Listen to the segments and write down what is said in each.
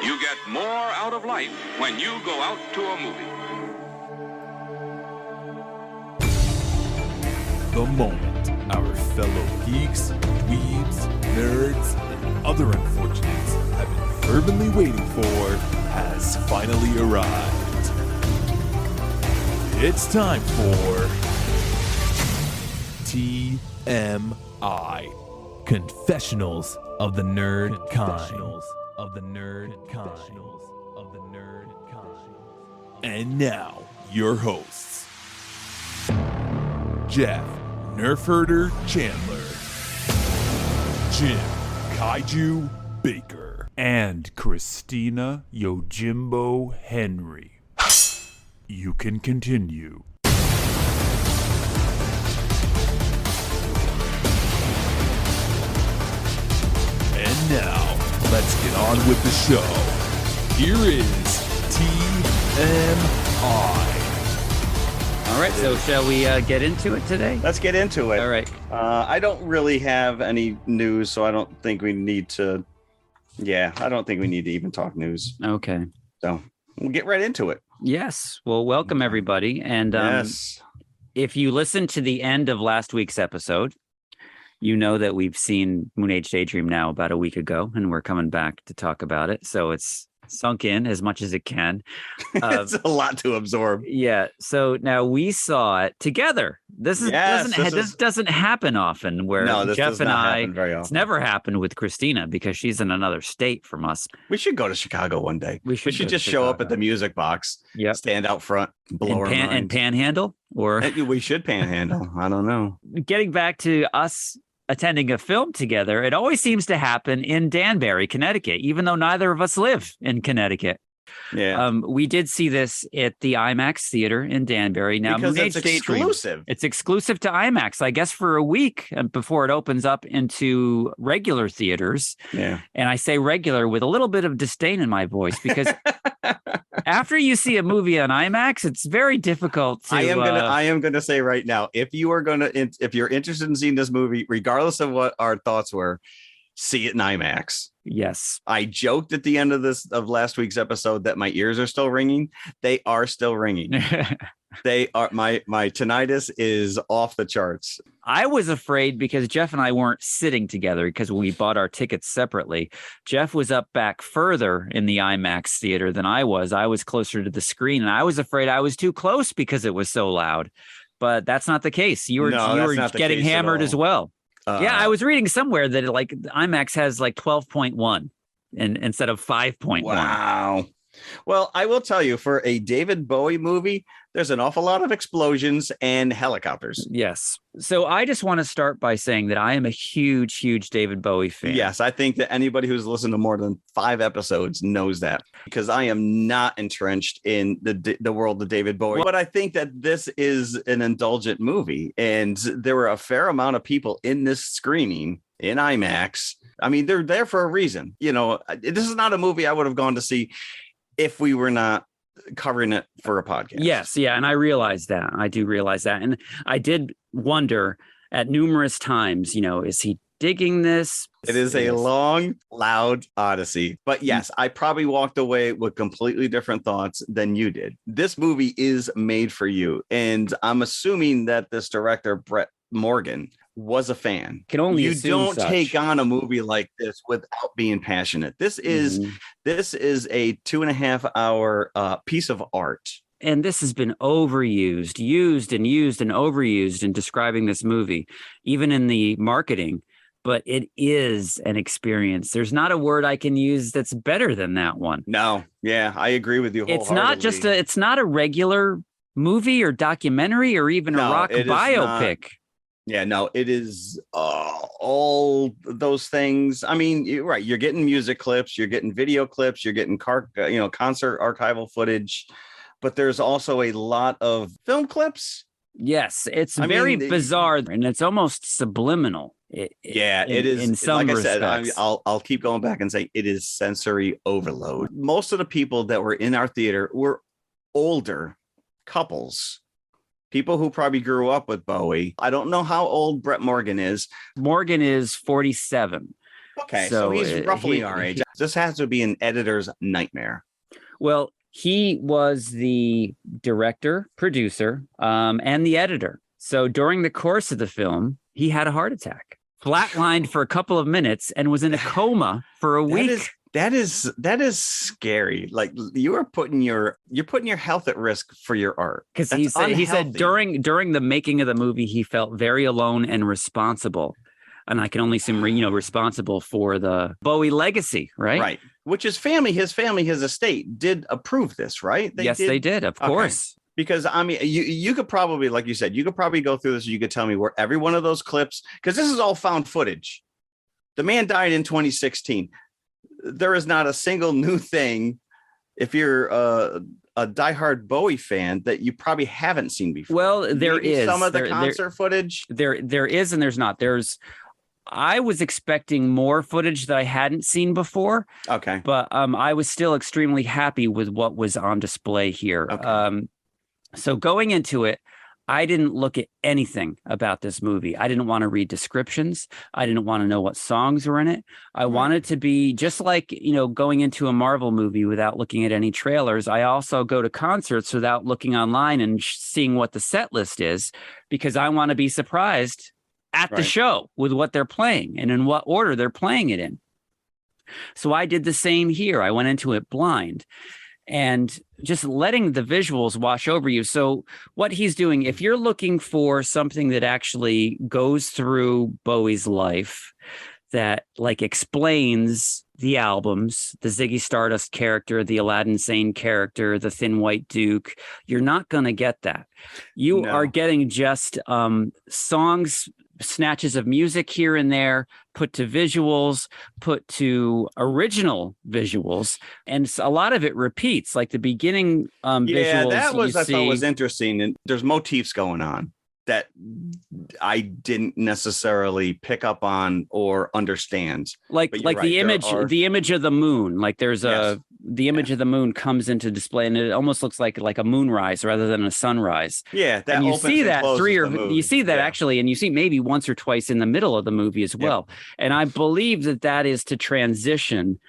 You get more out of life when you go out to a movie. The moment our fellow geeks, dweebs, nerds, and other unfortunates have been fervently waiting for has finally arrived. It's time for TMI, Confessionals of the Nerd Kind. And now, your hosts, Jeff Nerf Herder Chandler, Jim Kaiju Baker, and Christina Yojimbo Henry. You can continue. And now, let's get on with the show. Here is TMI. All right, so shall we get into it today? Let's get into it. All right. I don't really have any news, so I don't think we need to. Yeah, I don't think we need to even talk news. Okay. So we'll get right into it. Yes. Well, welcome everybody. And Yes. if you listened to the end of last week's episode, you know that we've seen Moonage Daydream now about a week ago, and we're coming back to talk about it. So it's sunk in as much as it can. It's a lot to absorb. Yeah. So now we saw it together. This doesn't happen often. Where this Jeff does and not I, happen very it's often. never happened with Christina because she's in another state from us. We should go to Chicago one day. We We should should go just to show up Chicago. at the music box. Yep. Stand out front, blow our And minds. panhandle, or We should panhandle. I don't know. getting back to us attending a film together, it always seems to happen in Danbury, Connecticut, even though neither of us live in Connecticut. Yeah, We did see this at the IMAX theater in Danbury. Now, because Moonage it's Daydream, exclusive. it's exclusive to IMAX, I guess, for a week before it opens up into regular theaters. Yeah. And I say regular with a little bit of disdain in my voice because after you see a movie on IMAX, it's very difficult to. I am gonna say right now, if you're interested in seeing this movie, regardless of what our thoughts were, see it in IMAX. Yes. I joked at the end of last week's episode that my ears are still ringing. They are still ringing. They are my tinnitus is off the charts. I was afraid because Jeff and I weren't sitting together because we bought our tickets separately. Jeff was up back further in the IMAX theater than I was. I was closer to the screen, and I was afraid I was too close because it was so loud. But that's not the case. You were not the getting case at hammered all. as well. Yeah, I was reading somewhere that IMAX has 12.1 instead of 5.1. Wow. Well, I will tell you, for a David Bowie movie, there's an awful lot of explosions and helicopters. Yes. So I just want to start by saying that I am a huge, huge David Bowie fan. Yes, I think that anybody who's listened to more than 5 episodes knows that, because I am not entrenched in the world of David Bowie. But I think that this is an indulgent movie, and there were a fair amount of people in this screening in IMAX. I mean, they're there for a reason. You know, this is not a movie I would have gone to see if we were not covering it for a podcast. Yes. Yeah. And I realize that. I do realize that. And I did wonder at numerous times, is he digging this? It is a long, loud odyssey. But yes, I probably walked away with completely different thoughts than you did. This movie is made for you. And I'm assuming that this director, Brett Morgan, was a fan. Can only You assume don't such. take on a movie like this without being passionate. This is a 2.5 hour piece of art. And this has been overused, used and overused in describing this movie, even in the marketing. But it is an experience. There's not a word I can use that's better than that one. No, yeah, I agree with you It's not just wholeheartedly. it's not a regular movie or documentary or even a No, rock it is biopic. Yeah, no, it is all those things. I mean, you're right. You're getting music clips, you're getting video clips, you're getting concert archival footage, but there's also a lot of film clips. Yes, it's very bizarre and it's almost subliminal. It is. In some like I said, respects. I'll keep going back and say it is sensory overload. Most of the people that were in our theater were older couples. People who probably grew up with Bowie. I don't know how old Brett Morgan is. Morgan is 47. Okay, so he's roughly our age. This has to be an editor's nightmare. Well, he was the director, producer, and the editor. So during the course of the film, he had a heart attack, flatlined for a couple of minutes, and was in a coma for a week. That is scary. Like you're putting your health at risk for your art. Because he said during the making of the movie, he felt very alone and responsible. And I can only assume, responsible for the Bowie legacy, right? Right. Which his estate did approve this, right? They did, of course. Because I mean, you could probably, like you said, you could probably go through this. And you could tell me where every one of those clips, because this is all found footage. The man died in 2016. There is not a single new thing. If you're a diehard Bowie fan, that you probably haven't seen before. Well, there is some of the concert footage. There is, and there's not. I was expecting more footage that I hadn't seen before. Okay. But I was still extremely happy with what was on display here. Okay. So going into it, I didn't look at anything about this movie. I didn't want to read descriptions. I didn't want to know what songs were in it. I wanted to be just like, going into a Marvel movie without looking at any trailers. I also go to concerts without looking online and seeing what the set list is, because I want to be surprised at the show with what they're playing and in what order they're playing it in. So I did the same here. I went into it blind and just letting the visuals wash over you. So what he's doing, if you're looking for something that actually goes through Bowie's life, that like explains the albums, the Ziggy Stardust character, the Aladdin Sane character, the Thin White Duke, you're not going to get that. You are getting just songs, snatches of music here and there, put to visuals, put to original visuals, and a lot of it repeats, like the beginning visuals. That was I thought was interesting, and there's motifs going on that I didn't necessarily pick up on or understand. Like the image of the moon. Like there's the image of the moon comes into display, and it almost looks like a moonrise rather than a sunrise. Yeah, that and you see that actually, and you see maybe once or twice in the middle of the movie as well. And I believe that is to transition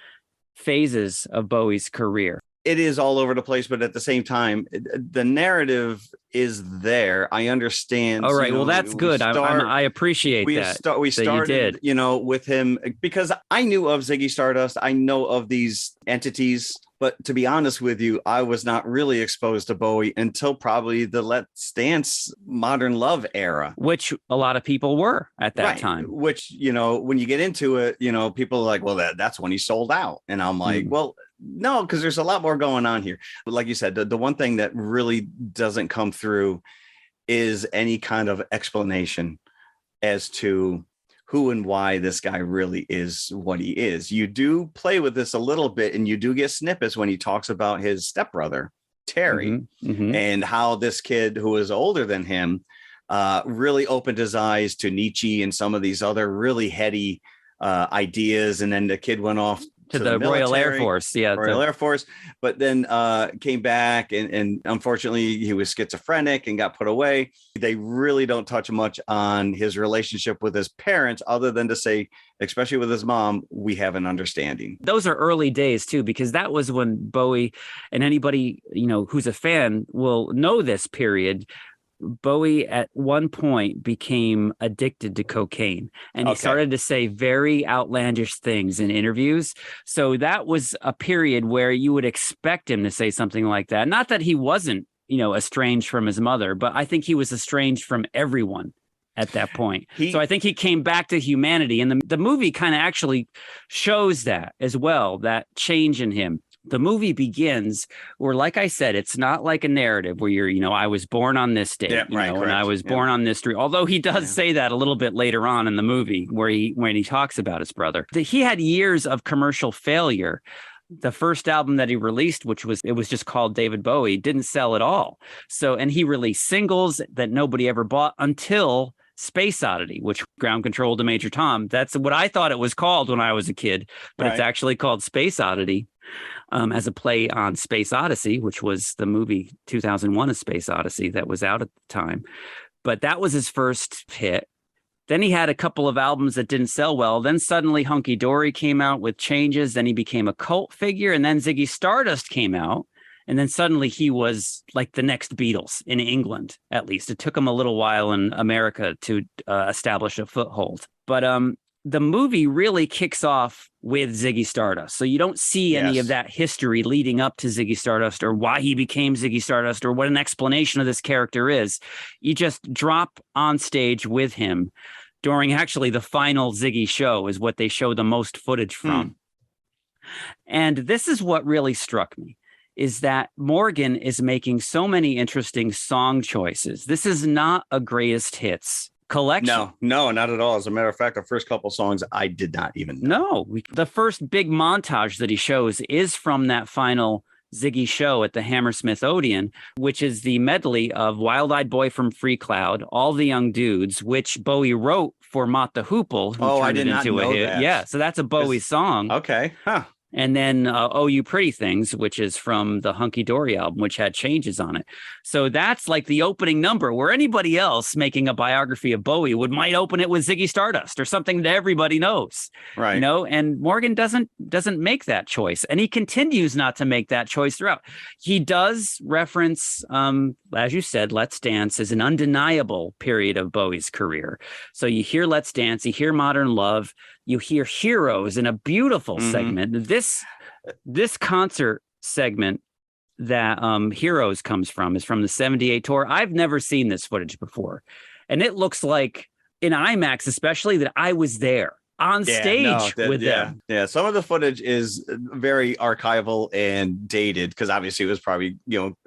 phases of Bowie's career. It is all over the place, but at the same time, the narrative is there. I understand. All right. Well, that's good. I appreciate that. We started, with him because I knew of Ziggy Stardust. I know of these entities, but to be honest with you, I was not really exposed to Bowie until probably the Let's Dance Modern Love era, which a lot of people were at that time. Which, when you get into it, people are like, well, that's when he sold out. And I'm like, well, no, because there's a lot more going on here. But like you said, the one thing that really doesn't come through is any kind of explanation as to who and why this guy really is what he is. You do play with this a little bit, and you do get snippets when he talks about his stepbrother, Terry, and how this kid who is older than him really opened his eyes to Nietzsche and some of these other really heady ideas. And then the kid went off to the Royal Air Force. Air Force, but then came back and unfortunately he was schizophrenic and got put away. They really don't touch much on his relationship with his parents other than to say, especially with his mom, we have an understanding. Those are early days too, because that was when Bowie, and anybody, who's a fan will know this period, Bowie at one point became addicted to cocaine, and he started to say very outlandish things in interviews. So that was a period where you would expect him to say something like that. Not that he wasn't, estranged from his mother, but I think he was estranged from everyone at that point. So I think he came back to humanity, and the movie kind of actually shows that as well, that change in him. The movie begins where, like I said, it's not like a narrative where you're, I was born on this day, and I was born on this street. Although he does say that a little bit later on in the movie when he talks about his brother. He had years of commercial failure. The first album that he released, it was just called David Bowie, didn't sell at all. So, and he released singles that nobody ever bought until Space Oddity, which Ground Control to Major Tom. That's what I thought it was called when I was a kid, but it's actually called Space Oddity. As a play on Space Odyssey, which was the movie 2001: A Space Odyssey that was out at the time. But that was his first hit. Then he had a couple of albums that didn't sell well. Then suddenly Hunky Dory came out with Changes. Then he became a cult figure. And then Ziggy Stardust came out. And then suddenly he was like the next Beatles in England, at least. It took him a little while in America to establish a foothold. But the movie really kicks off with Ziggy Stardust. So you don't see any of that history leading up to Ziggy Stardust or why he became Ziggy Stardust or what an explanation of this character is. You just drop on stage with him during actually the final Ziggy show is what they show the most footage from. And this is what really struck me, is that Morgan is making so many interesting song choices. This is not a greatest hits collection. No, not at all. As a matter of fact, the first couple songs I did not even know. No, the first big montage that he shows is from that final Ziggy show at the Hammersmith Odeon, which is the medley of Wild Eyed Boy from Free Cloud, All the Young Dudes, which Bowie wrote for Mott the Hoople, who turned it into a hit. That. Yeah, so that's a Bowie song. Okay, huh. And then Oh You Pretty Things, which is from the Hunky Dory album, which had Changes on it. So that's like the opening number, where anybody else making a biography of Bowie might open it with Ziggy Stardust or something that everybody knows. Right. You know, and Morgan doesn't make that choice. And he continues not to make that choice throughout. He does reference, as you said, Let's Dance is an undeniable period of Bowie's career. So you hear Let's Dance, you hear Modern Love, you hear Heroes in a beautiful segment. This concert segment that Heroes comes from is from the 78 tour. I've never seen this footage before. And it looks like in IMAX, especially, that I was there on stage with them. Yeah, some of the footage is very archival and dated because obviously it was probably,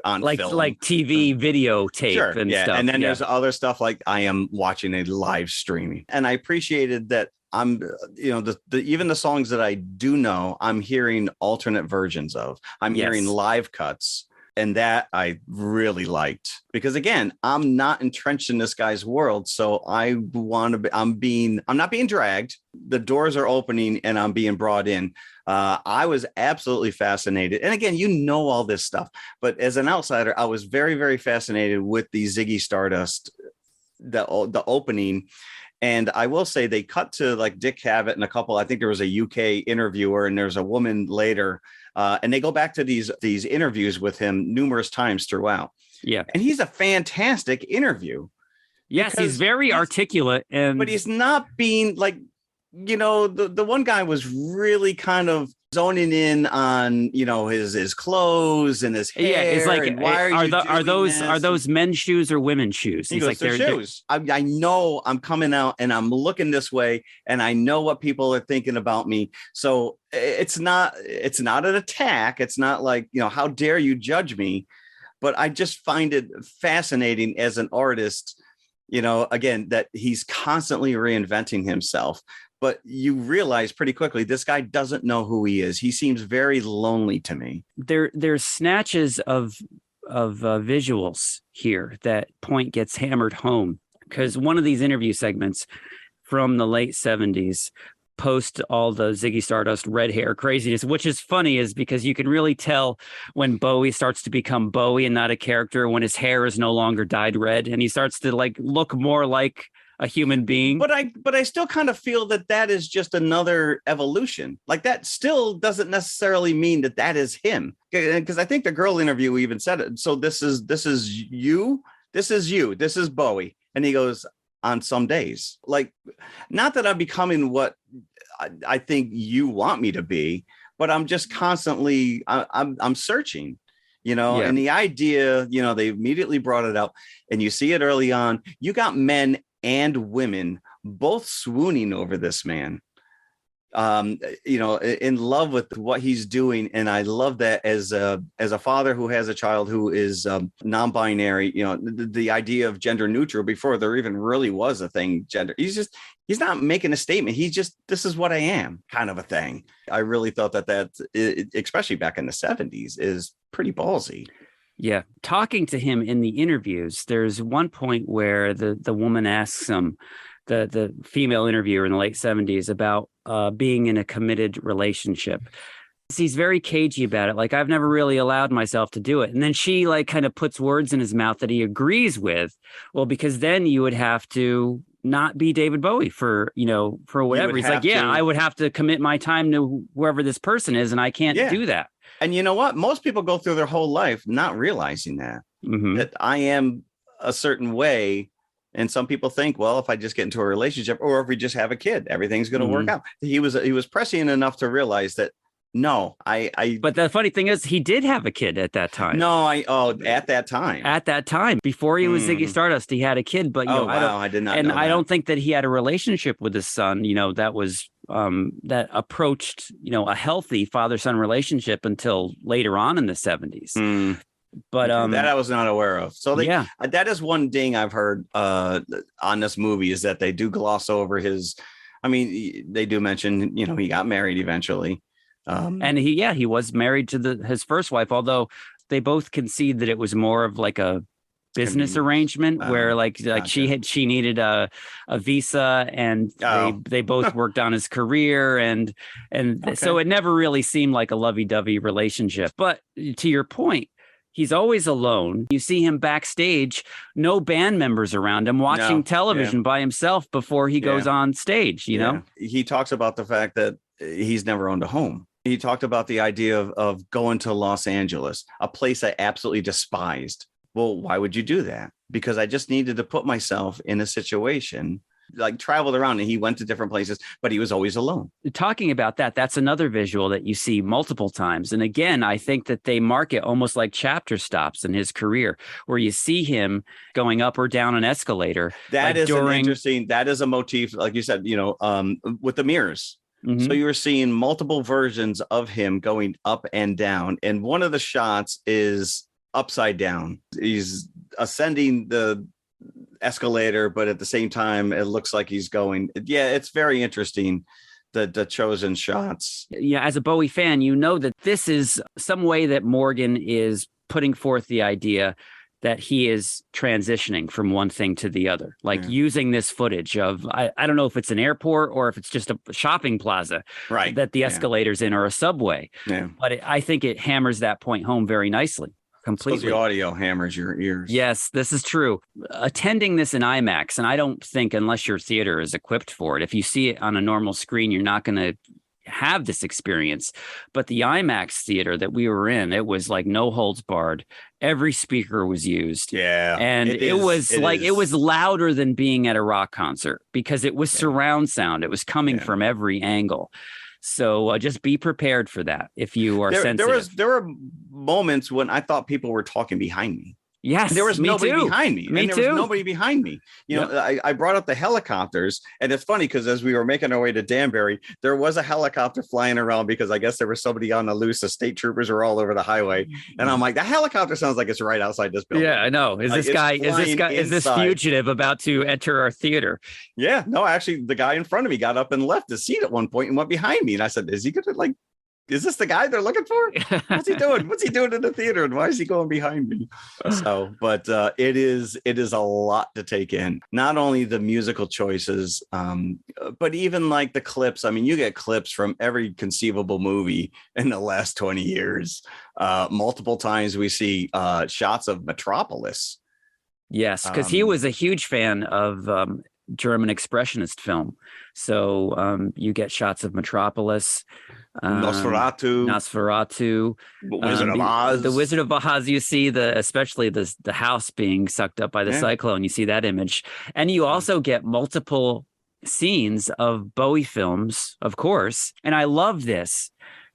on film. Like TV videotape and stuff. And then there's other stuff like I am watching a live streaming. And I appreciated that I'm, even the songs that I do know, I'm hearing alternate versions of. I'm hearing live cuts. And that I really liked because, again, I'm not entrenched in this guy's world. So I want to I'm not being dragged. The doors are opening and I'm being brought in. I was absolutely fascinated. And again, all this stuff. But as an outsider, I was very, very fascinated with the Ziggy Stardust, the opening. And I will say they cut to like Dick Cavett and a couple. I think there was a UK interviewer and there's a woman later. And they go back to these interviews with him numerous times throughout. Yeah. And he's a fantastic interview. Yes, he's very articulate. But he's not being like, the one guy was really kind of zoning in on, his clothes and his hair. Yeah, it's like, are those men's shoes or women's shoes? He's like, they're shoes. I know I'm coming out and I'm looking this way and I know what people are thinking about me. So it's not an attack. It's not like, how dare you judge me? But I just find it fascinating as an artist, again, that he's constantly reinventing himself. But you realize pretty quickly, this guy doesn't know who he is. He seems very lonely to me. There's snatches of visuals here that point gets hammered home because one of these interview segments from the late 70s post all the Ziggy Stardust red hair craziness, which is funny is because you can really tell when Bowie starts to become Bowie and not a character, when his hair is no longer dyed red and he starts to like look more like a human being. But I still kind of feel that is just another evolution. Like that still doesn't necessarily mean that is him. Because I think the girl interview even said it. So this is you. This is Bowie. And he goes, on some days, like, not that I'm becoming what I think you want me to be, but I'm just constantly, I'm searching, and the idea, they immediately brought it up and you see it early on. You got men and women both swooning over this man, in love with what he's doing. And I love that as a father who has a child who is non-binary, the idea of gender neutral before there even really was a thing, gender. He's not making a statement. He's just, this is what I am kind of a thing. I really thought that especially back in the 70s is pretty ballsy. Yeah. Talking to him in the interviews, there's one point where the woman asks him, the female interviewer in the late 70s, about being in a committed relationship. He's very cagey about it. Like, I've never really allowed myself to do it. And then she like kind of puts words in his mouth that he agrees with. Well, because then you would have to not be David Bowie for whatever. He's like, yeah, I would have to commit my time to whoever this person is, and I can't do that. And you know what? Most people go through their whole life not realizing that I am a certain way. And some people think, well, if I just get into a relationship or if we just have a kid, everything's going to work out. He was prescient enough to realize that, no, But the funny thing is, he did have a kid at that time. No, at that time. At that time, before he was Ziggy Stardust, he had a kid. But I did not. And I don't think that he had a relationship with his son. That was that approached a healthy father-son relationship until later on in the 70s. But that I was not aware of. So that is one ding I've heard on this movie, is that they do gloss over his. I mean, they do mention he got married eventually. And he was married to his first wife, although they both concede that it was more of like a business arrangement where gotcha. she needed a visa, and they both worked on his career, and so it never really seemed like a lovey-dovey relationship. But to your point, he's always alone. You see him backstage, no band members around him, watching television by himself before he goes on stage. He talks about the fact that he's never owned a home. He talked about the idea of going to Los Angeles, a place I absolutely despised. Well, why would you do that? Because I just needed to put myself in a situation, like traveled around, and he went to different places, but he was always alone. Talking about that's another visual that you see multiple times. And again, I think that they mark it almost like chapter stops in his career, where you see him going up or down an escalator. That is interesting. That is a motif, like you said, with the mirrors. So you were seeing multiple versions of him going up and down. And one of the shots is upside down. He's ascending the escalator, but at the same time, it looks like he's going. Yeah, it's very interesting, the chosen shots. Yeah, as a Bowie fan, that this is some way that Morgan is putting forth the idea that he is transitioning from one thing to the other, using this footage of, I don't know if it's an airport or if it's just a shopping plaza, right? That the escalator's in, or a subway. Yeah. But I think it hammers that point home very nicely. Completely. The audio hammers your ears. Yes, this is true. Attending this in IMAX, and I don't think, unless your theater is equipped for it, if you see it on a normal screen, you're not going to have this experience. But the IMAX theater that we were in, it was like no holds barred. Every speaker was used. Yeah. And it was louder than being at a rock concert, because it was surround sound. It was coming from every angle. So just be prepared for that if you are sensitive. There were moments when I thought people were talking behind me. Yes, there was nobody behind me. Me and there too. was nobody behind me. I brought up the helicopters, and it's funny because as we were making our way to Danbury, there was a helicopter flying around, because I guess there was somebody on the loose. The state troopers were all over the highway, and I'm like, that helicopter sounds like it's right outside this building. Yeah, I know. Is this fugitive about to enter our theater? Yeah, no, actually, the guy in front of me got up and left his seat at one point and went behind me, and I said, "Is he gonna is this the guy they're looking for? What's he doing? What's he doing in the theater? And why is he going behind me?" So, but it is a lot to take in. Not only the musical choices, but even like the clips. I mean, you get clips from every conceivable movie in the last 20 years. Multiple times we see shots of Metropolis. Yes, because he was a huge fan of German expressionist film. So you get shots of Metropolis, Nosferatu, Wizard of Oz. The Wizard of Oz. You see especially the house being sucked up by the cyclone. You see that image, and you also get multiple scenes of Bowie films, of course. And I love this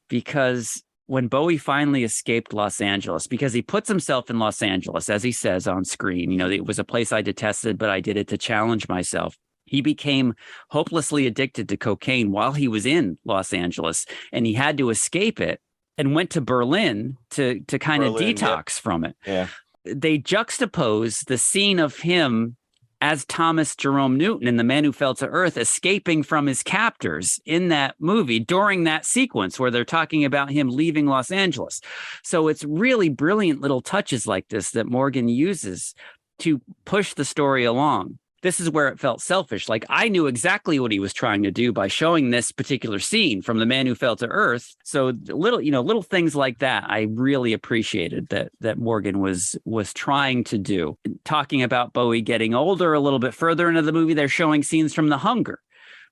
because when Bowie finally escaped Los Angeles, because he puts himself in Los Angeles, as he says on screen, it was a place I detested, but I did it to challenge myself. He became hopelessly addicted to cocaine while he was in Los Angeles, and he had to escape it and went to Berlin to kind of detox from it. Yeah. They juxtapose the scene of him as Thomas Jerome Newton in The Man Who Fell to Earth, escaping from his captors in that movie during that sequence where they're talking about him leaving Los Angeles. So it's really brilliant little touches like this that Morgan uses to push the story along. this is where it felt selfish. Like I knew exactly what he was trying to do by showing this particular scene from The Man Who Fell to Earth. So little things like that, I really appreciated that Morgan was trying to do. Talking about Bowie getting older a little bit further into the movie, they're showing scenes from The Hunger,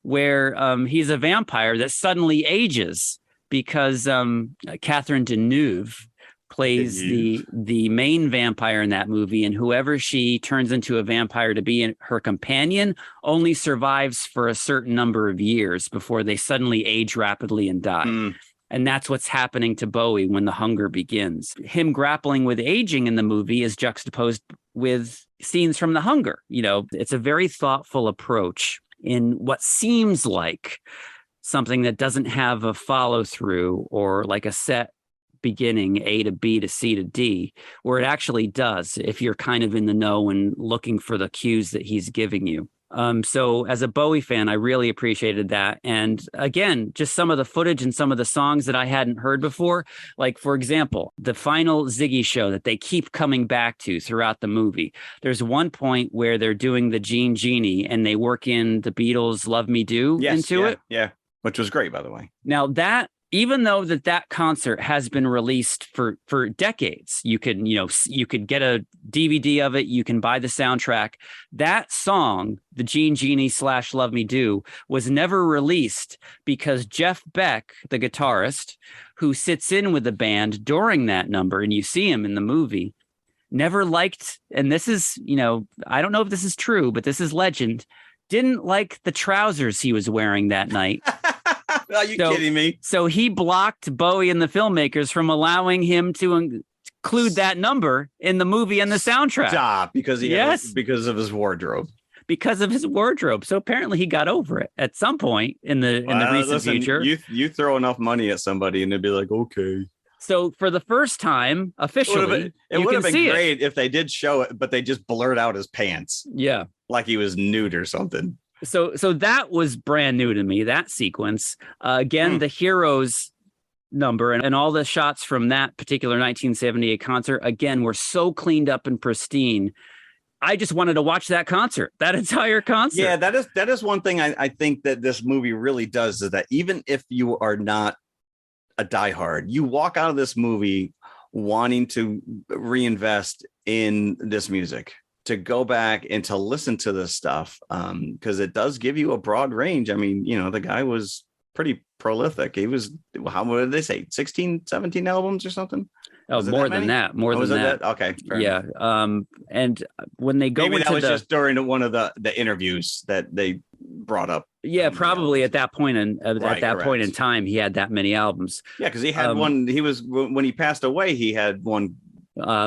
where he's a vampire that suddenly ages because Catherine Deneuve plays the main vampire in that movie, and whoever she turns into a vampire to be her companion only survives for a certain number of years before they suddenly age rapidly and die. And that's what's happening to Bowie when The Hunger begins. Him grappling with aging in the movie is juxtaposed with scenes from The Hunger. It's a very thoughtful approach in what seems like something that doesn't have a follow through or like a set beginning A to B to C to D, where it actually does if you're kind of in the know and looking for the cues that he's giving you. So as a Bowie fan, I really appreciated that. And again, just some of the footage and some of the songs that I hadn't heard before, like, for example, the final Ziggy show that they keep coming back to throughout the movie. There's one point where they're doing the Gene Genie and they work in the Beatles' Love Me Do into it. Yeah, which was great, by the way. Now even though that concert has been released for decades, you could get a DVD of it, you can buy the soundtrack. That song, the Gene Genie / Love Me Do, was never released because Jeff Beck, the guitarist, who sits in with the band during that number, and you see him in the movie, never liked, and this is, I don't know if this is true, but this is legend, didn't like the trousers he was wearing that night. Are you kidding me? So he blocked Bowie and the filmmakers from allowing him to include that number in the movie and the soundtrack. Stop, because because of his wardrobe. Because of his wardrobe. So apparently he got over it at some point in the recent future. You throw enough money at somebody and they'd be like, okay. So for the first time, officially, it would have been great if they did show it, but they just blurred out his pants. Yeah. Like he was nude or something. So that was brand new to me, that sequence. Again, the Heroes number and all the shots from that particular 1978 concert, again, were so cleaned up and pristine. I just wanted to watch that concert, that entire concert. Yeah, that is one thing I think that this movie really does, is that even if you are not a diehard, you walk out of this movie wanting to reinvest in this music, to go back and to listen to this stuff, because it does give you a broad range. I mean, the guy was pretty prolific. He was, what did they say, 16, 17 albums or something? Oh, more than that. More than that. Okay. Yeah. And when they go into that was just during one of the interviews that they brought up. Yeah, probably at that point point in time, he had that many albums. Yeah, because he had one. He was, when he passed away, he had one.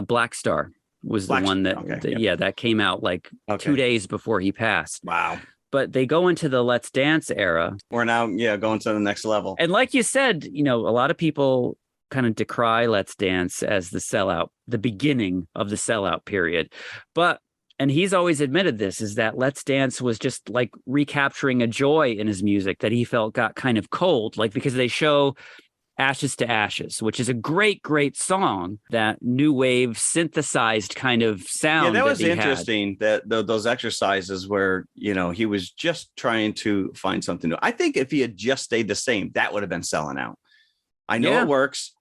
Black Star was the one that that came out like 2 days before he passed. Wow. But they go into the Let's Dance era. We're now going to the next level. And like you said, a lot of people kind of decry Let's Dance as the beginning of the sellout period. And he's always admitted this, is that Let's Dance was just like recapturing a joy in his music that he felt got kind of cold, like because they show Ashes to Ashes, which is a great, great song, that new wave synthesized kind of sound. Yeah, that was interesting, that those exercises where, he was just trying to find something new. I think if he had just stayed the same, that would have been selling out. I know it works.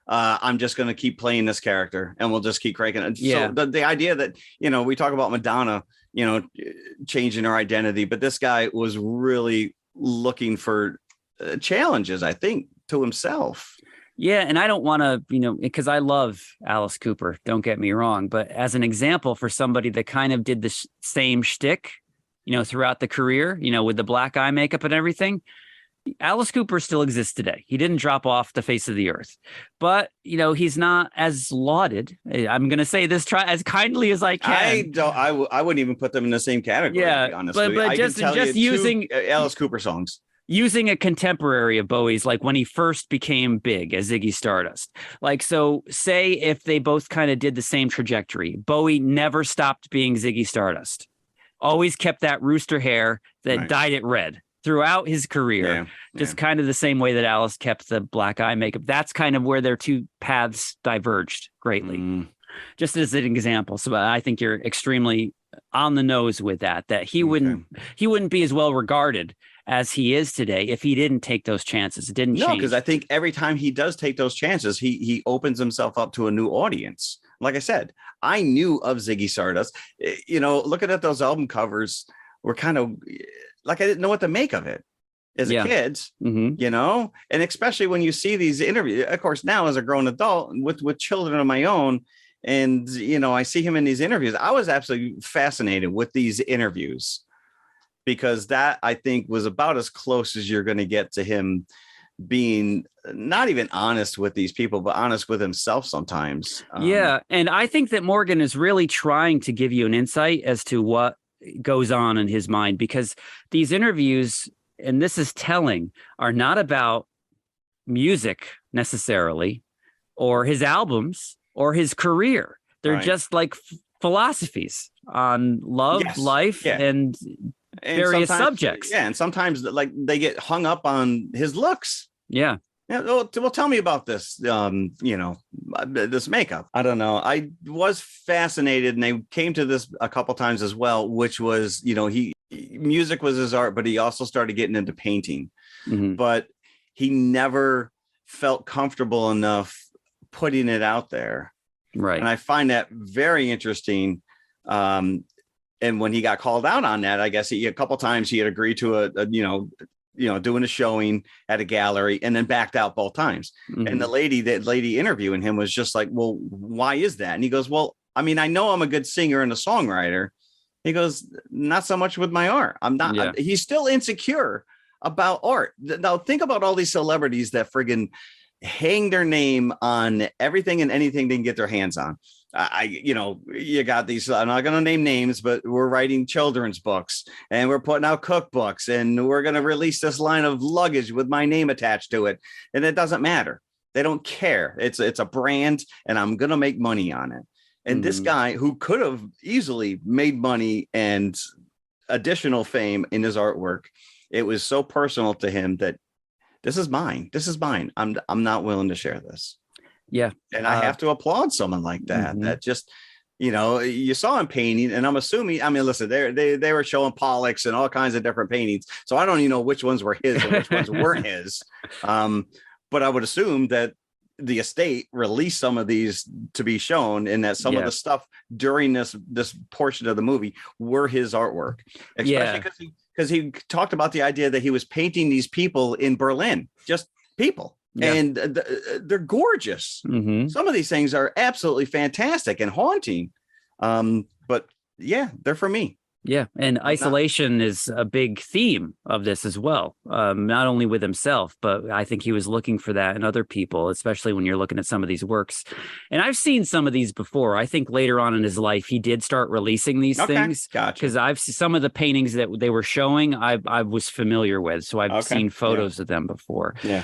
I'm just going to keep playing this character and we'll just keep cranking it. Yeah. So the idea that, we talk about Madonna, changing her identity, but this guy was really looking for challenges, I think, to himself. Yeah. And I don't want to, because I love Alice Cooper, don't get me wrong, but as an example for somebody that kind of did the same shtick, throughout the career, with the black eye makeup and everything, Alice Cooper still exists today. He didn't drop off the face of the earth, but he's not as lauded. I'm going to say this as kindly as I can. I wouldn't even put them in the same category. Yeah, to be honest with you. But just using Alice Cooper songs, using a contemporary of Bowie's, like when he first became big as Ziggy Stardust. Like, so say if they both kind of did the same trajectory, Bowie never stopped being Ziggy Stardust. Always kept that rooster hair that dyed it red throughout his career, just kind of the same way that Alice kept the black eye makeup. That's kind of where their two paths diverged greatly, just as an example. So I think you're extremely on the nose with that he wouldn't be as well regarded as he is today if he didn't take those chances. It didn't change. Because I think every time he does take those chances, he opens himself up to a new audience. Like I said, I knew of Ziggy Stardust. Looking at those album covers were kind of like I didn't know what to make of it as a kid, and especially when you see these interviews, of course, now as a grown adult with children of my own. And, I see him in these interviews. I was absolutely fascinated with these interviews because that, I think, was about as close as you're going to get to him being not even honest with these people, but honest with himself sometimes. And I think that Morgan is really trying to give you an insight as to what goes on in his mind, because these interviews, and this is telling, are not about music necessarily or his albums or his career. They're just like philosophies on love, life, and various subjects. Yeah, and sometimes like they get hung up on his looks. Yeah. Yeah. Well, tell me about this. This makeup. I don't know. I was fascinated, and they came to this a couple times as well, which was, music was his art, but he also started getting into painting. But he never felt comfortable enough putting it out there. Right. And I find that very interesting. And when he got called out on that, I guess a couple times he had agreed to doing a showing at a gallery and then backed out both times. And the lady interviewing him was just like, well, why is that? And he goes, well, I mean, I know I'm a good singer and a songwriter. He goes, not so much with my art. I'm not. He's still insecure about art. Now think about all these celebrities that friggin' hang their name on everything and anything they can get their hands on. You got these, I'm not going to name names, but we're writing children's books and we're putting out cookbooks and we're going to release this line of luggage with my name attached to it. And it doesn't matter. They don't care. It's a brand and I'm going to make money on it. And this guy who could have easily made money and additional fame in his artwork, it was so personal to him that this is mine. This is mine. I'm not willing to share this. Yeah. And I have to applaud someone like that. That just, you saw him painting, and I'm assuming, I mean, listen, they were showing Pollocks and all kinds of different paintings. So I don't even know which ones were his and which ones weren't his. But I would assume that the estate released some of these to be shown, and that some of the stuff during this portion of the movie were his artwork, especially because he talked about the idea that he was painting these people in Berlin, just people. Yeah. And they're gorgeous. Some of these things are absolutely fantastic and haunting. But yeah, they're for me. Yeah. And isolation is a big theme of this as well. Not only with himself, but I think he was looking for that in other people, especially when you're looking at some of these works. And I've seen some of these before. I think later on in his life, he did start releasing these things. Gotcha. Because I've seen some of the paintings that they were showing, I was familiar with. So I've seen photos of them before. Yeah.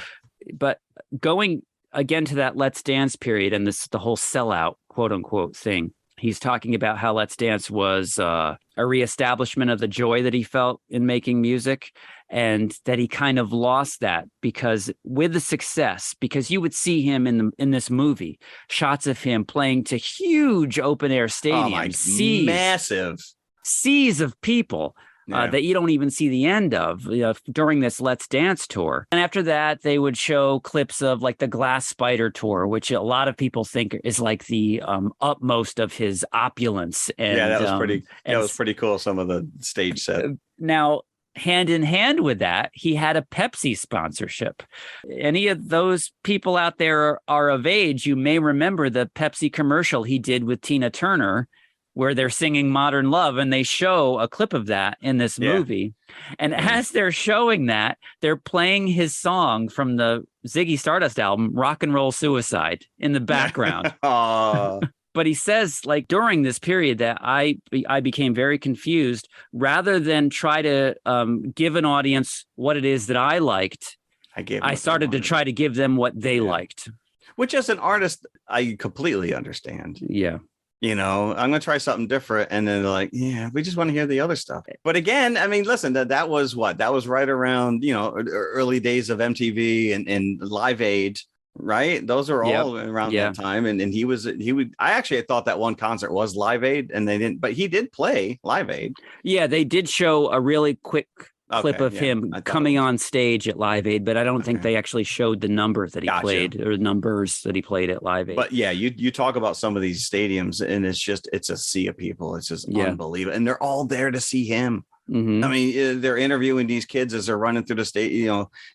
But going again to that Let's Dance period and the whole sellout, quote unquote, thing. He's talking about how Let's Dance was a reestablishment of the joy that he felt in making music, and that he kind of lost that because with the success, because you would see him in this movie, shots of him playing to huge open air stadiums, massive seas of people. That you don't even see the end of during this Let's Dance tour. And after that, they would show clips of like the Glass Spider tour, which a lot of people think is like the utmost of his opulence. And, that was pretty cool. Some of the stage set. Now, hand in hand with that, he had a Pepsi sponsorship. Any of those people out there are of age, you may remember the Pepsi commercial he did with Tina Turner, where they're singing Modern Love, and they show a clip of that in this movie. And as they're showing that, they're playing his song from the Ziggy Stardust album, Rock and Roll Suicide, in the background. But he says, like, during this period that I became very confused. Rather than try to give an audience what it is that I liked, I started to try to give them what they liked. Which, as an artist, I completely understand. Yeah. I'm going to try something different. And then they're like, yeah, we just want to hear the other stuff. But again, I mean, listen, that was right around, early days of MTV and Live Aid. right? Those are all around that time. And he would, I actually thought that one concert was Live Aid and they didn't, but he did play Live Aid. Yeah, they did show a really quick clip of him coming on stage at Live Aid, but I don't think they actually showed the numbers that he played or numbers that he played at Live Aid. But yeah, you talk about some of these stadiums and it's a sea of people. It's just unbelievable. And they're all there to see him. I mean, they're interviewing these kids as they're running through the state,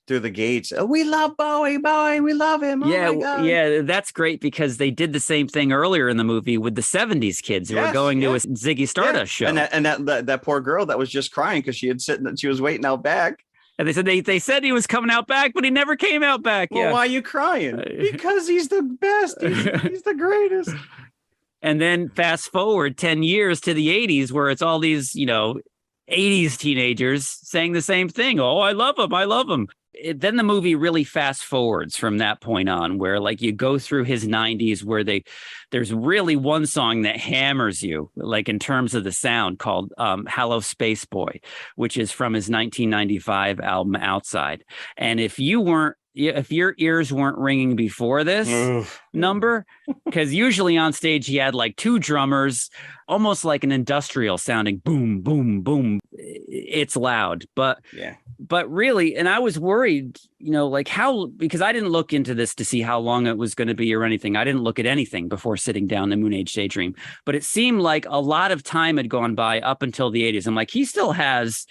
through the gates. Oh, we love Bowie, we love him. Oh my God. Yeah, that's great because they did the same thing earlier in the movie with the 70s kids who were going to a Ziggy Stardust show. And that poor girl that was just crying because she was waiting out back. And they said he was coming out back, but he never came out back. Well, why are you crying? Because he's the best. He's the greatest. And then fast forward 10 years to the 80s where it's all these, 80s teenagers saying the same thing. Oh, I love him. I love him. Then the movie really fast forwards from that point on where like you go through his 90s where there's really one song that hammers you like in terms of the sound called Hello Space Boy, which is from his 1995 album Outside. And if your ears weren't ringing before this number, because usually on stage he had like two drummers, almost like an industrial sounding boom, boom, boom. It's loud, but really, and I was worried, because I didn't look into this to see how long it was going to be or anything. I didn't look at anything before sitting down to Moonage Daydream, but it seemed like a lot of time had gone by up until the 80s. I'm like, he still has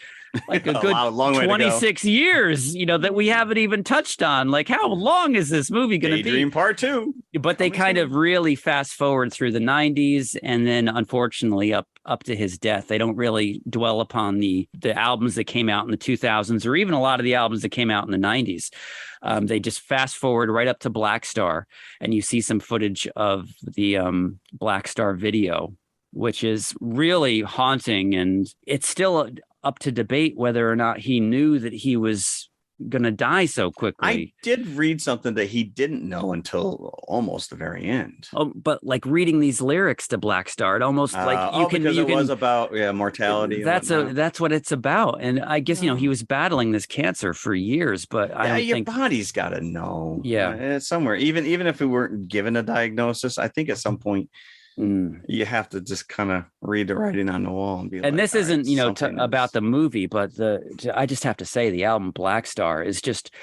like a good long 26 years, that we haven't even touched on. Like, how long is this movie going to be? Daydream Part 2. But they kind of really fast forward through the 90s and then unfortunately up to his death. They don't really dwell upon the albums that came out in the 2000s or even a lot of the albums that came out in the 90s. They just fast forward right up to Black Star and you see some footage of the Black Star video, which is really haunting. And it's still up to debate whether or not he knew that he was going to die so quickly. I did read something that he didn't know until almost the very end. Oh, but like reading these lyrics to Black Star, it almost it was about mortality. That's what it's about. And I guess he was battling this cancer for years, but I don't your think body's got to know. Yeah, it's somewhere. Even if we weren't given a diagnosis, I think at some point. You have to just kind of read the writing on the wall and be like, this isn't about the movie, but I just have to say the album Black Star is just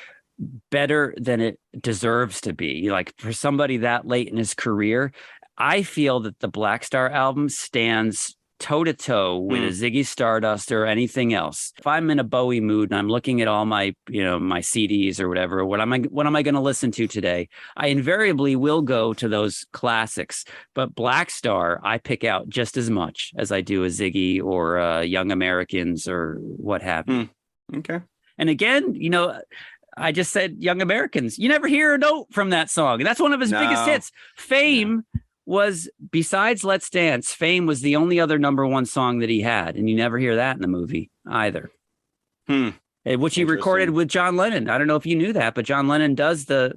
better than it deserves to be. Like for somebody that late in his career, I feel that the Black Star album stands toe to toe with a Ziggy Stardust or anything else. If I'm in a Bowie mood and I'm looking at all my, my CDs or whatever, what am I going to listen to today? I invariably will go to those classics, but Black Star, I pick out just as much as I do a Ziggy or Young Americans or what have you. Okay. And again, I just said Young Americans. You never hear a note from that song. And that's one of his biggest hits. Fame was, besides Let's Dance, Fame was the only other number one song that he had. And you never hear that in the movie either. Which he recorded with John Lennon. I don't know if you knew that, but John Lennon does the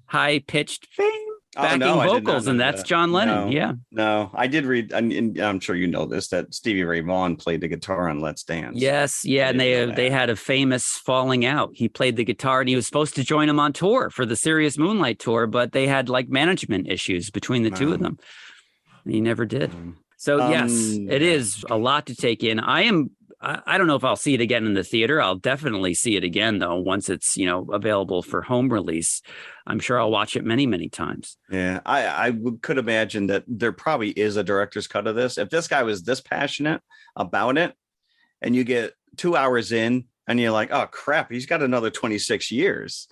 high-pitched Fame backing vocals, and that's John Lennon. No, I did read, and I'm sure you know this, that Stevie Ray Vaughan played the guitar on Let's Dance. Yes, and they had a famous falling out. He played the guitar, and he was supposed to join him on tour for the Serious Moonlight tour, but they had like management issues between the two of them. And he never did. So yes, it is a lot to take in. I don't know if I'll see it again in the theater. I'll definitely see it again, though, once it's, available for home release. I'm sure I'll watch it many, many times. Yeah, I could imagine that there probably is a director's cut of this. If this guy was this passionate about it and you get 2 hours in and you're like, oh, crap, he's got another 26 years.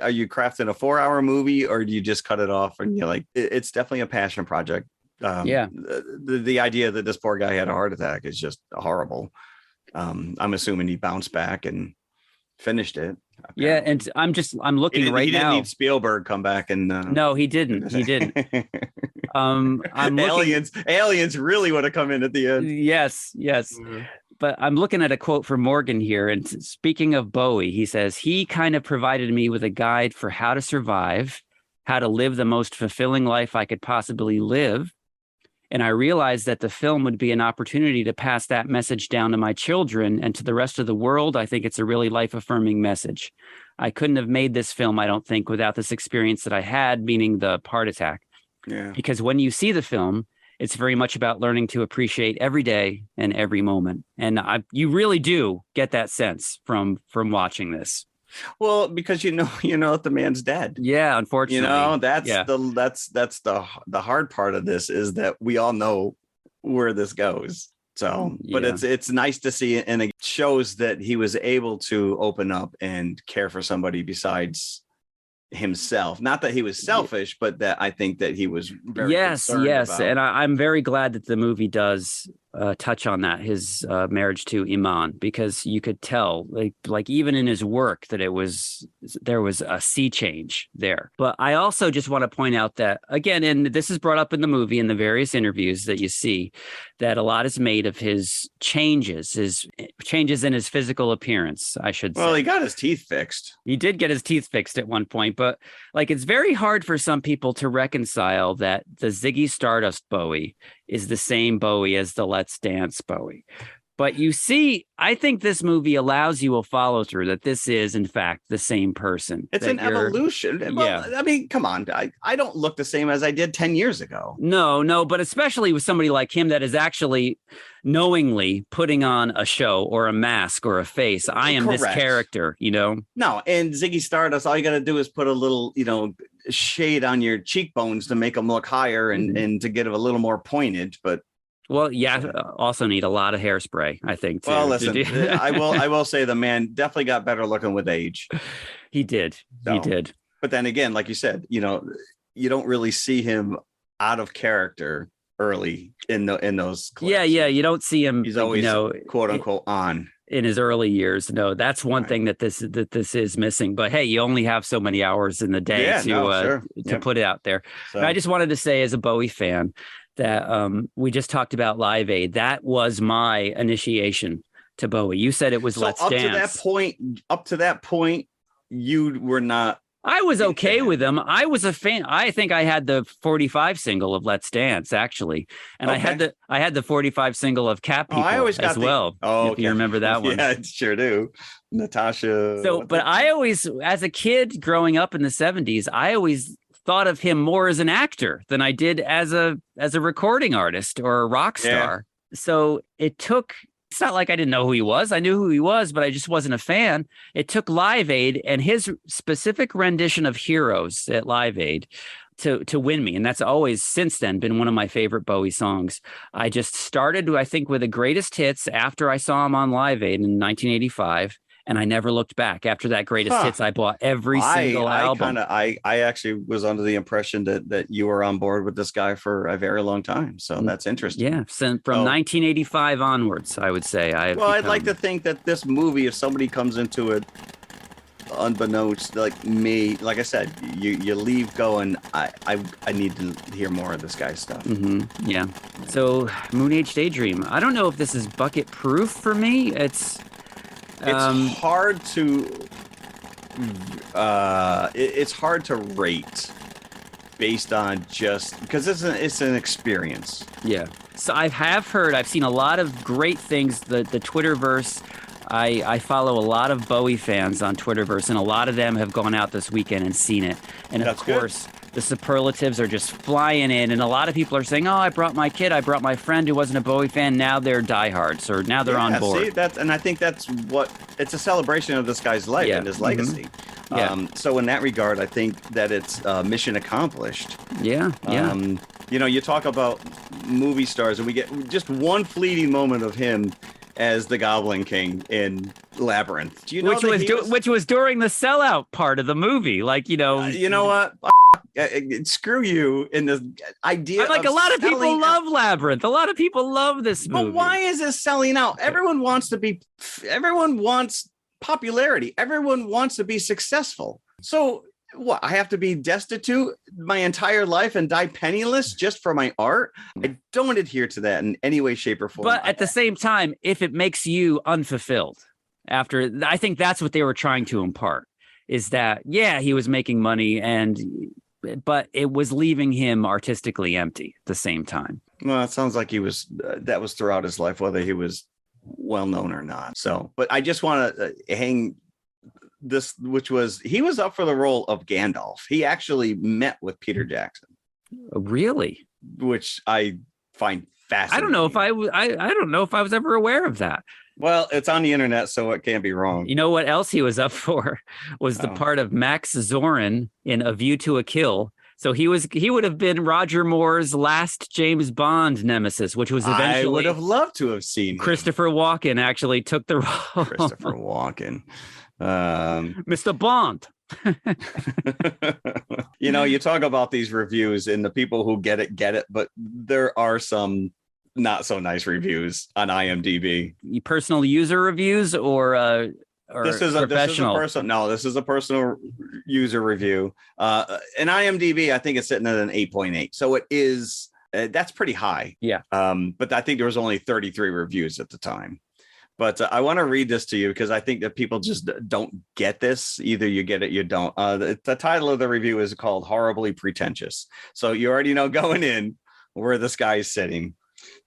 Are you crafting a 4-hour movie or do you just cut it off? And you're like, it's definitely a passion project. The idea that this poor guy had a heart attack is just horrible. I'm assuming he bounced back and finished it. Apparently. Yeah, and I'm looking right now. He didn't need Spielberg come back and no, he didn't. He didn't. Aliens really would have come in at the end. Yes. But I'm looking at a quote from Morgan here, and speaking of Bowie, he says he kind of provided me with a guide for how to survive, how to live the most fulfilling life I could possibly live. And I realized that the film would be an opportunity to pass that message down to my children and to the rest of the world. I think it's a really life-affirming message. I couldn't have made this film, I don't think, without this experience that I had, meaning the heart attack. Yeah. Because when you see the film, it's very much about learning to appreciate every day and every moment. And you really do get that sense from watching this. Well, because you know that the man's dead. Yeah, unfortunately. That's yeah. the hard part of this, is that we all know where this goes. So, but it's nice to see, and it shows that he was able to open up and care for somebody besides himself. Not that he was selfish, but that I think that he was very concerned about. And I'm very glad that the movie does touch on that, his marriage to Iman, because you could tell, like even in his work, that there was a sea change there. But I also just want to point out that, again, and this is brought up in the movie in the various interviews that you see, that a lot is made of his changes in his physical appearance, I should say. Well, he got his teeth fixed. He did get his teeth fixed at one point, but like it's very hard for some people to reconcile that the Ziggy Stardust Bowie is the same Bowie as the Let's Dance Bowie. But you see, I think this movie allows you a follow through that this is, in fact, the same person. It's an evolution. Well, I mean, come on. I don't look the same as I did 10 years ago. No, but especially with somebody like him that is actually knowingly putting on a show or a mask or a face. I am this character, No, and Ziggy Stardust, all you got to do is put a little, shade on your cheekbones to make them look higher and to get it a little more pointed. But well, yeah, also need a lot of hairspray, I think, too. Well, listen, I will say the man definitely got better looking with age. He did. So, he did. But then again, like you said, you don't really see him out of character early in those clips. Yeah, you don't see him. He's always quote unquote on in his early years. No, that's one thing that this is missing. But hey, you only have so many hours in the day to put it out there. So. I just wanted to say, as a Bowie fan, that we just talked about Live Aid. That was my initiation to Bowie. You said it was Let's Dance. Up to that point, you were not. I was okay with him. I was a fan. I think I had the 45 single of Let's Dance, actually, and I had the 45 single of Cat People as well. Oh, if you remember that one? Yeah, I sure do. Natasha. So, but I always, as a kid growing up in the 70s, I always thought of him more as an actor than I did as a recording artist or a rock star. Yeah. So it's not like I didn't know who he was. I knew who he was, but I just wasn't a fan. It took Live Aid and his specific rendition of Heroes at Live Aid to win me. And that's always since then been one of my favorite Bowie songs. I just started, I think, with the greatest hits after I saw him on Live Aid in 1985. And I never looked back. After that greatest hits, I bought every single album. I actually was under the impression that you were on board with this guy for a very long time. So that's interesting. Yeah, from 1985 onwards, I would say. I'd like to think that this movie, if somebody comes into it unbeknownst, like me, like I said, you leave going, I need to hear more of this guy's stuff. Mm-hmm. Yeah. So Moonage Daydream. I don't know if this is bucket proof for me. It's hard to rate based on just because it's an experience. Yeah. So I've seen a lot of great things. The Twitterverse. I follow a lot of Bowie fans on Twitterverse, and a lot of them have gone out this weekend and seen it. And of course, the superlatives are just flying in, and a lot of people are saying, "Oh, I brought my kid, I brought my friend who wasn't a Bowie fan. Now they're diehards, or now they're on board." See, and I think that's what it's a celebration of this guy's life and his legacy. Yeah. So in that regard, I think that it's mission accomplished. Yeah. You talk about movie stars, and we get just one fleeting moment of him as the Goblin King in Labyrinth. Do you know which was during the sellout part of the movie? Like, you know what? Screw you in this idea. Like a lot of people love Labyrinth. A lot of people love this movie. But why is this selling out? Everyone wants popularity. Everyone wants to be successful. So what? I have to be destitute my entire life and die penniless just for my art? I don't adhere to that in any way, shape, or form. But at the same time, if it makes you unfulfilled, I think that's what they were trying to impart, is that, he was making money, but it was leaving him artistically empty at the same time. Well, it sounds like that was throughout his life, whether he was well known or not. So, but I just want to hang this, which was he was up for the role of Gandalf. He actually met with Peter Jackson. Really? Which I find fascinating. I don't know if I don't know if I was ever aware of that. Well, it's on the internet, so it can't be wrong. You know what else he was up for was the part of Max Zorin in A View to a Kill. So he would have been Roger Moore's last James Bond nemesis, which was eventually. I would have loved to have seen him. Christopher Walken actually took the role. Christopher Walken, Mr. Bond. You know, you talk about these reviews and the people who get it, but there are some not so nice reviews on IMDb. Personal user reviews or this is professional? This is a personal user review. In IMDb, I think it's sitting at an 8.8. So it is, that's pretty high. Yeah. But I think there was only 33 reviews at the time. But I want to read this to you because I think that people just don't get this. Either you get it, you don't. The title of the review is called Horribly Pretentious. So you already know going in where this guy is sitting.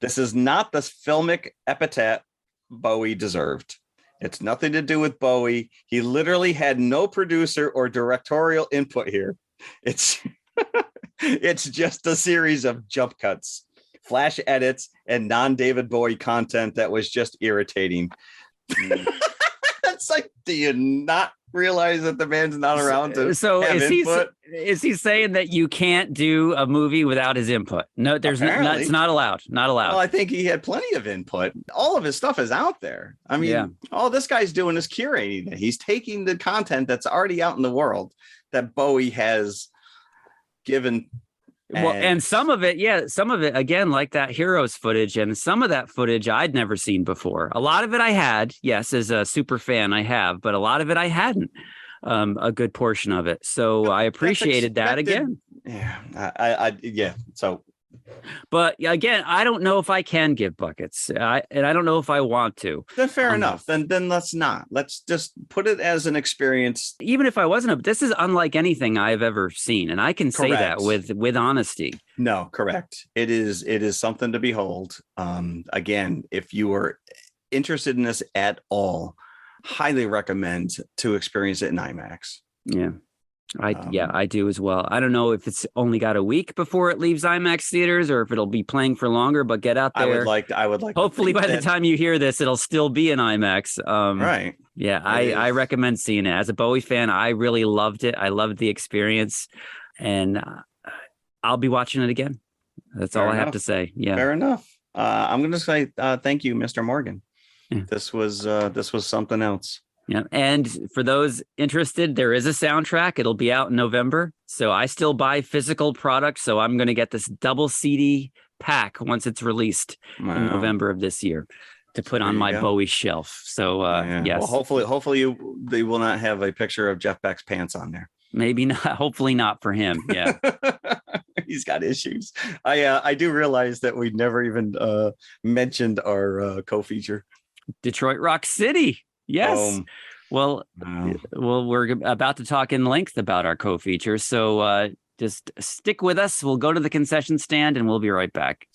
This is not the filmic epithet Bowie deserved. It's nothing to do with Bowie. He literally had no producer or directorial input here. It's it's just a series of jump cuts, flash edits, and non-David Bowie content that was just irritating. It's like, do you not realize that the man's not around to have input? Is he saying that you can't do a movie without his input? No, it's not allowed. Not allowed. Well, I think he had plenty of input. All of his stuff is out there. I mean, all this guy's doing is curating it. He's taking the content that's already out in the world that Bowie has given. Well, and some of it, again, like that Heroes footage, and some of that footage I'd never seen before. A lot of it I had, yes, as a super fan, I have, but a lot of it I hadn't. A good portion of it, so I appreciated that again. Yeah, So, but again, I don't know if I can give buckets, and I don't know if I want to. Then fair enough. Then let's not. Let's just put it as an experience. Even if I wasn't, this is unlike anything I've ever seen, and I can say that with honesty. No, correct. It is something to behold. Again, if you are interested in this at all, highly recommend to experience it in IMAX. Yeah. I do as well. I don't know if it's only got a week before it leaves IMAX theaters or if it'll be playing for longer, but get out there. I would like hopefully by the time you hear this, it'll still be in IMAX. Right. Yeah, I recommend seeing it. As a Bowie fan, I really loved it. I loved the experience, and I'll be watching it again. That's all I have to say. Yeah. Fair enough. I'm going to say thank you, Mr. Morgan. Yeah. This was something else. Yeah. And for those interested, there is a soundtrack. It'll be out in November. So I still buy physical products. So I'm going to get this double CD pack once it's released in November of this year to put on my Bowie shelf. So yes. Well, hopefully they will not have a picture of Jeff Beck's pants on there. Maybe not. Hopefully not for him. Yeah. He's got issues. I do realize that we never even mentioned our co-feature. Detroit Rock City. Yes. Well, we're about to talk in length about our co-feature. So just stick with us. We'll go to the concession stand and we'll be right back.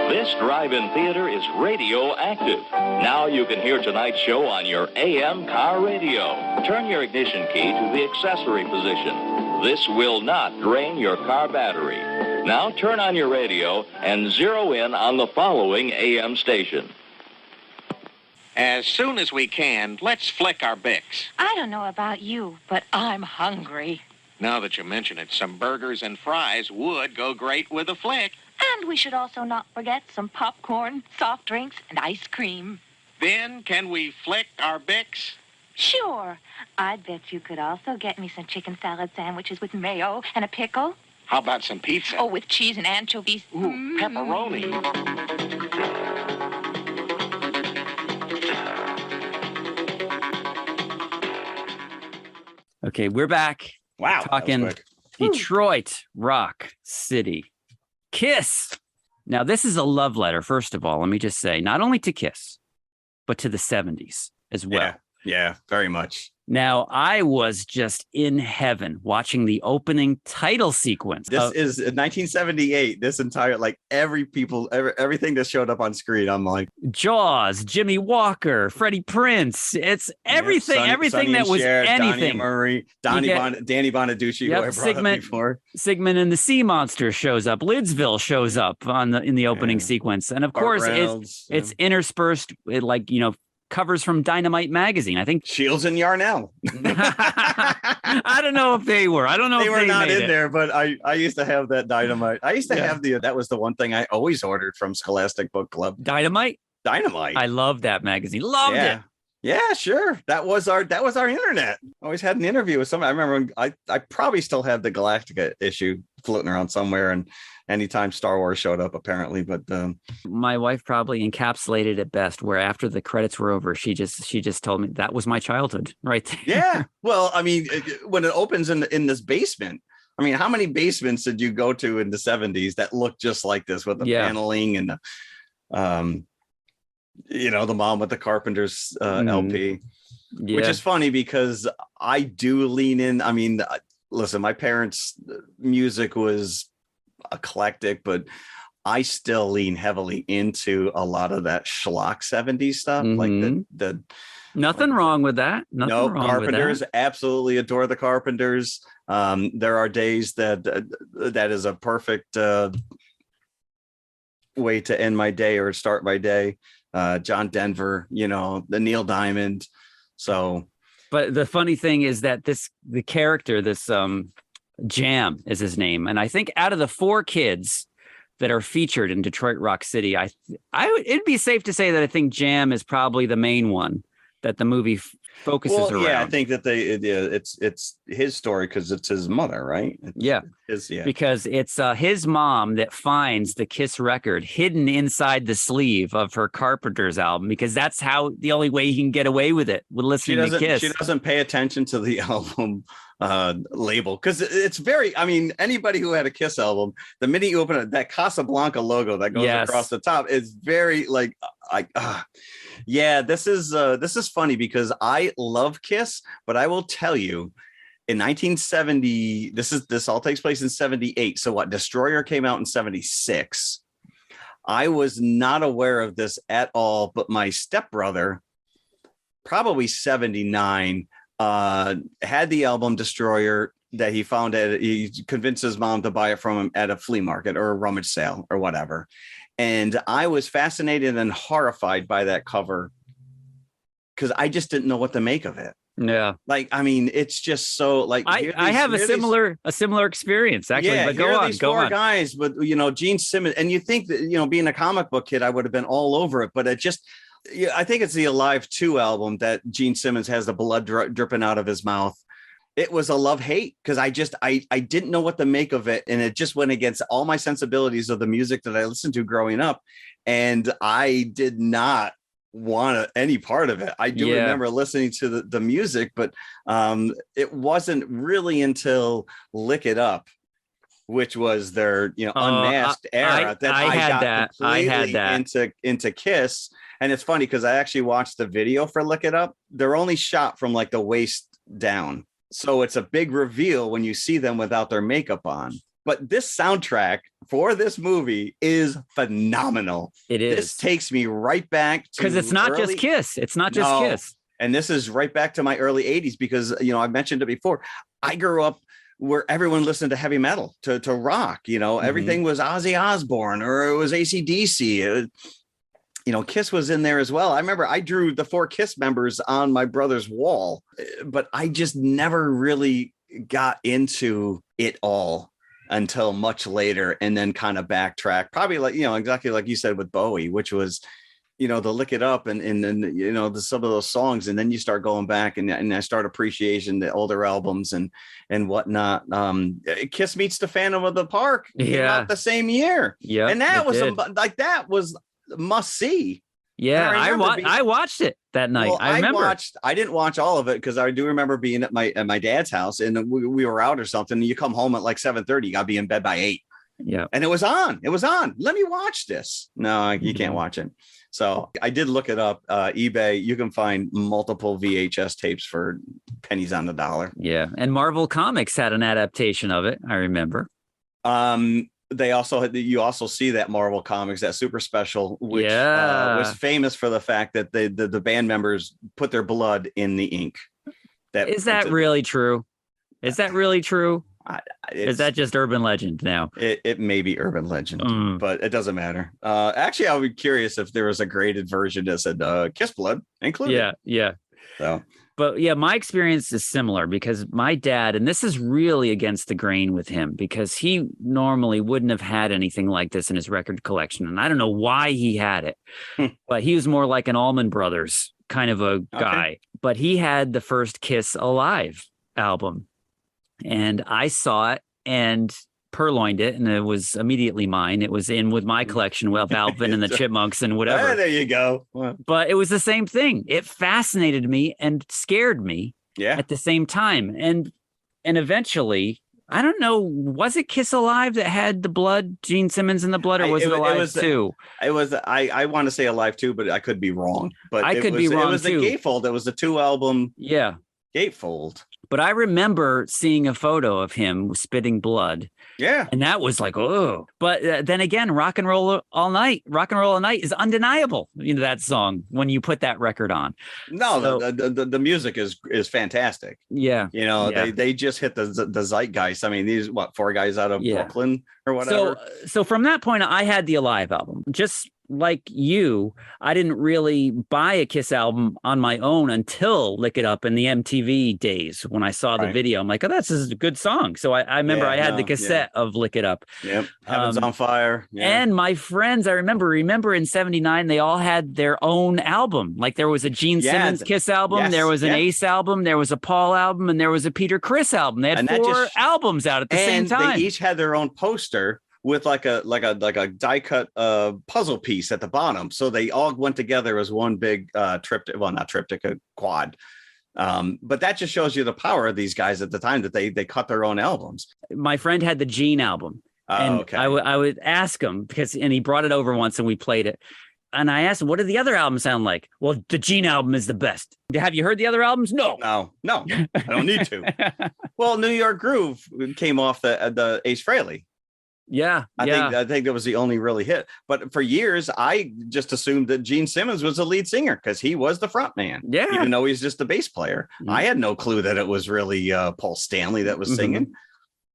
This drive-in theater is radioactive. Now you can hear tonight's show on your AM car radio. Turn your ignition key to the accessory position. This will not drain your car battery. Now turn on your radio and zero in on the following AM station. As soon as we can, let's flick our Bics. I don't know about you, but I'm hungry. Now that you mention it, some burgers and fries would go great with a flick. And we should also not forget some popcorn, soft drinks, and ice cream. Then, can we flick our Bics? Sure. I bet you could also get me some chicken salad sandwiches with mayo and a pickle. How about some pizza? Oh, with cheese and anchovies. Ooh, pepperoni. Okay, we're back. Wow. Talking Detroit Rock City. Kiss. Now, this is a love letter, first of all, let me just say, not only to Kiss, but to the 70s as well. Yeah, very much. Now, I was just in heaven watching the opening title sequence. This is 1978. This entire, like, everything that showed up on screen, I'm like, Jaws, Jimmy Walker, Freddie Prinze. It's everything, everything that was Cher, anything. Danny Bonaducci, who I brought up before. Sigmund and the Sea Monster shows up. Lidsville shows up in the opening sequence, and of course, it's interspersed with, like, covers from Dynamite magazine. I think Shields and Yarnell. I don't know if they were. I don't know they if were they not made in there, but I used to have that Dynamite. I used to have that was the one thing I always ordered from Scholastic Book Club. Dynamite. I loved that magazine. Loved it. Yeah, sure. That was our internet. Always had an interview with somebody. I remember I probably still have the Galactica issue floating around somewhere, and anytime Star Wars showed up, apparently. But my wife probably encapsulated it best, where after the credits were over, she just told me that was my childhood right there. Yeah. Well, I mean, when it opens in this basement, I mean, how many basements did you go to in the 70s that looked just like this, with the paneling and the Mom with the Carpenters LP, which is funny because I do lean in. I mean, listen, my parents' music was eclectic, but I still lean heavily into a lot of that schlock 70s stuff. Like the nothing wrong with that. Nothing wrong Carpenters, with that. Absolutely adore the Carpenters. There are days that is a perfect way to end my day or start my day. John Denver, the Neil Diamond. So, but the funny thing is that the character, Jam is his name, and I think out of the 4 kids that are featured in Detroit Rock City, it'd be safe to say that I think Jam is probably the main one that the movie focuses around. Yeah, I think that it's his story because it's his mother, right? Because it's his mom that finds the Kiss record hidden inside the sleeve of her Carpenters album, because that's the only way he can get away with it, with listening to Kiss. She doesn't pay attention to the album label, because it's very, I mean, anybody who had a Kiss album, the minute you open it, that Casablanca logo that goes across the top is very this is funny because I love Kiss, but I will tell you, in 1970, this all takes place in 78. So what? Destroyer came out in 76. I was not aware of this at all, but my stepbrother, probably 79, had the album Destroyer that he found he convinced his mom to buy it from him at a flea market or a rummage sale or whatever. And I was fascinated and horrified by that cover because I just didn't know what to make of it. Yeah. Like, I mean, it's just so like, I have a similar experience actually, but go on. These 4 guys, but Gene Simmons, and you think that, being a comic book kid, I would have been all over it, but it just, I think it's the Alive 2 album that Gene Simmons has the blood dripping out of his mouth. It was a love-hate because I didn't know what to make of it. And it just went against all my sensibilities of the music that I listened to growing up. And I did not want any part of it. I do remember listening to the music, but it wasn't really until Lick It Up, which was their unmasked era, that I got completely into Kiss. And it's funny because I actually watched the video for Lick It Up. They're only shot from like the waist down. So it's a big reveal when you see them without their makeup on. But this soundtrack for this movie is phenomenal. It is. This takes me right back to, because it's not just Kiss. It's not just Kiss. And this is right back to my early 80s because, I mentioned it before. I grew up where everyone listened to heavy metal, to rock. Everything was Ozzy Osbourne or it was AC/DC. Kiss was in there as well. I remember I drew the 4 Kiss members on my brother's wall, but I just never really got into it all until much later, and then kind of backtrack. Probably like, exactly like you said with Bowie, which was, the Lick It Up and then, some of those songs. And then you start going back and I start appreciating the older albums and whatnot. Kiss Meets the Phantom of the Park came out the same year. Yeah. And that was must see. Yeah, I watched it that night. Well, I remember. I didn't watch all of it because I do remember being at my dad's house and we were out or something. And you come home at like 7:30. You got to be in bed by 8. Yeah. And it was on. Let me watch this. No, you can't watch it. So I did look it up. eBay, you can find multiple VHS tapes for pennies on the dollar. Yeah. And Marvel Comics had an adaptation of it, I remember. They also you also see that Marvel Comics, that super special, which was famous for the fact that the band members put their blood in the ink. Is that really true? Is that really true? Is that just urban legend now? It may be urban legend, but it doesn't matter. Actually, I would be curious if there was a graded version that said Kiss blood included. Yeah. So. But yeah, my experience is similar because my dad, and this is really against the grain with him because he normally wouldn't have had anything like this in his record collection. And I don't know why he had it, but he was more like an Allman Brothers kind of a guy. Okay. But he had the first Kiss Alive album. And I saw it and purloined it, and it was immediately mine. It was in with my collection with Alvin and the Chipmunks and whatever. There you go. But it was the same thing. It fascinated me and scared me at the same time. And eventually, I don't know, was it Kiss Alive that had the blood, Gene Simmons in the blood, or was it Alive 2? It was, I want to say Alive 2, but I could be wrong. But I could be wrong. It was too. The gatefold. It was the 2-album gatefold. But I remember seeing a photo of him spitting blood. Yeah. And that was like, oh. But then again, Rock and Roll All Night is undeniable. You know, that song when you put that record on. No, so, the music is fantastic. Yeah. You know, they just hit the zeitgeist. I mean, these, 4 guys out of Brooklyn or whatever. So from that point, I had the Alive album. Just like you, I didn't really buy a Kiss album on my own until Lick It Up in the MTV days when I saw the video. I'm like, oh, that's a good song. So I remember I had the cassette of Lick It Up. Yep. Heaven's on Fire. Yeah. And my friends, I remember in 79, they all had their own album. Like there was a Gene Simmons Kiss album. There was an Ace album. There was a Paul album. And there was a Peter Criss album. They had 4 albums out at the same time. They each had their own poster with like a die cut puzzle piece at the bottom. So they all went together as one big triptych, well, not triptych, a quad. But that just shows you the power of these guys at the time that they cut their own albums. My friend had the Gene album. And I would ask him and he brought it over once and we played it. And I asked him, what did the other albums sound like? Well, the Gene album is the best. Have you heard the other albums? No, I don't need to. Well, New York Groove came off the Ace Frehley. Yeah, I think that was the only really hit. But for years, I just assumed that Gene Simmons was the lead singer because he was the front man. Yeah, even though he's just the bass player. Mm-hmm. I had no clue that it was really Paul Stanley that was singing.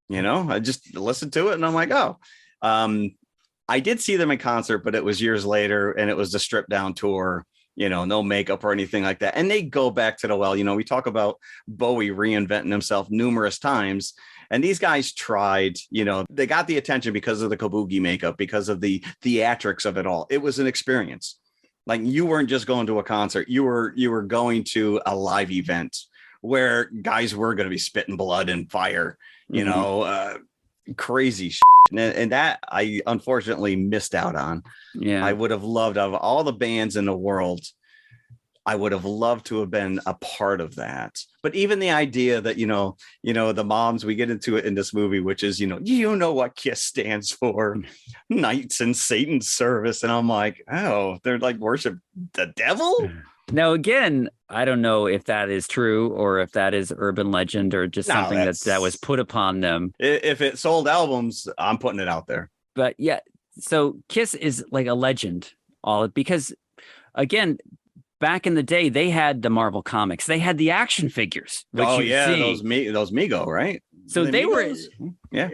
You know, I just listened to it and I'm like, oh. I did see them in concert, but it was years later, and it was the stripped down tour. You know, no makeup or anything like that. And they go back to the well. You know, we talk about Bowie reinventing himself numerous times. And these guys tried, you know, they got the attention because of the kabuki makeup, because of the theatrics of it all. It was an experience. Like you weren't just going to a concert. You were going to a live event where guys were going to be spitting blood and fire, you know, crazy shit. And that I unfortunately missed out on. Yeah. I would have loved, of all the bands in the world, I would have loved to have been a part of that. But even the idea that, you know, the moms, we get into it in this movie, which is, you know what KISS stands for, Knights in Satan's Service. And I'm like, oh, they're like worship the devil. Now, again, I don't know if that is true or if that is urban legend or just something that was put upon them. If it sold albums, I'm putting it out there. But yeah, so KISS is like a legend, because again, back in the day, they had the Marvel Comics. They had the action figures. Those Mego, right? So they were,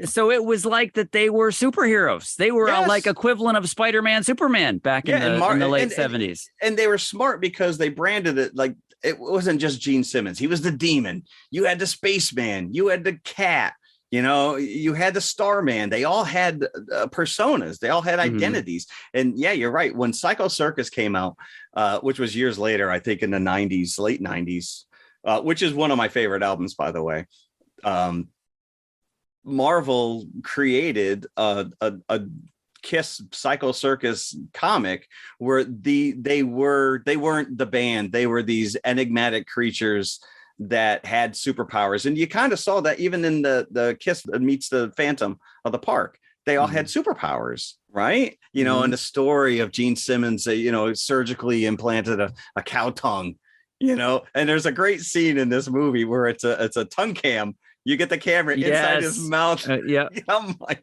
So it was like that they were superheroes. They were like equivalent of Spider-Man, Superman back in the late 70s. And they were smart because they branded it like it wasn't just Gene Simmons. He was the demon. You had the spaceman. You had the cat. You know, you had the Starman. They all had personas. They all had identities. And yeah, you're right. When Psycho Circus came out, which was years later, I think in the 90s, late 90s, which is one of my favorite albums, by the way. Marvel created a KISS Psycho Circus comic where they weren't the band. They were these enigmatic creatures that had superpowers. And you kind of saw that even in the KISS meets the Phantom of the Park. they all had superpowers, right? And the story of Gene Simmons, surgically implanted a cow tongue, and there's a great scene in this movie where it's a tongue cam. You get the camera inside his mouth. Yeah. I'm like,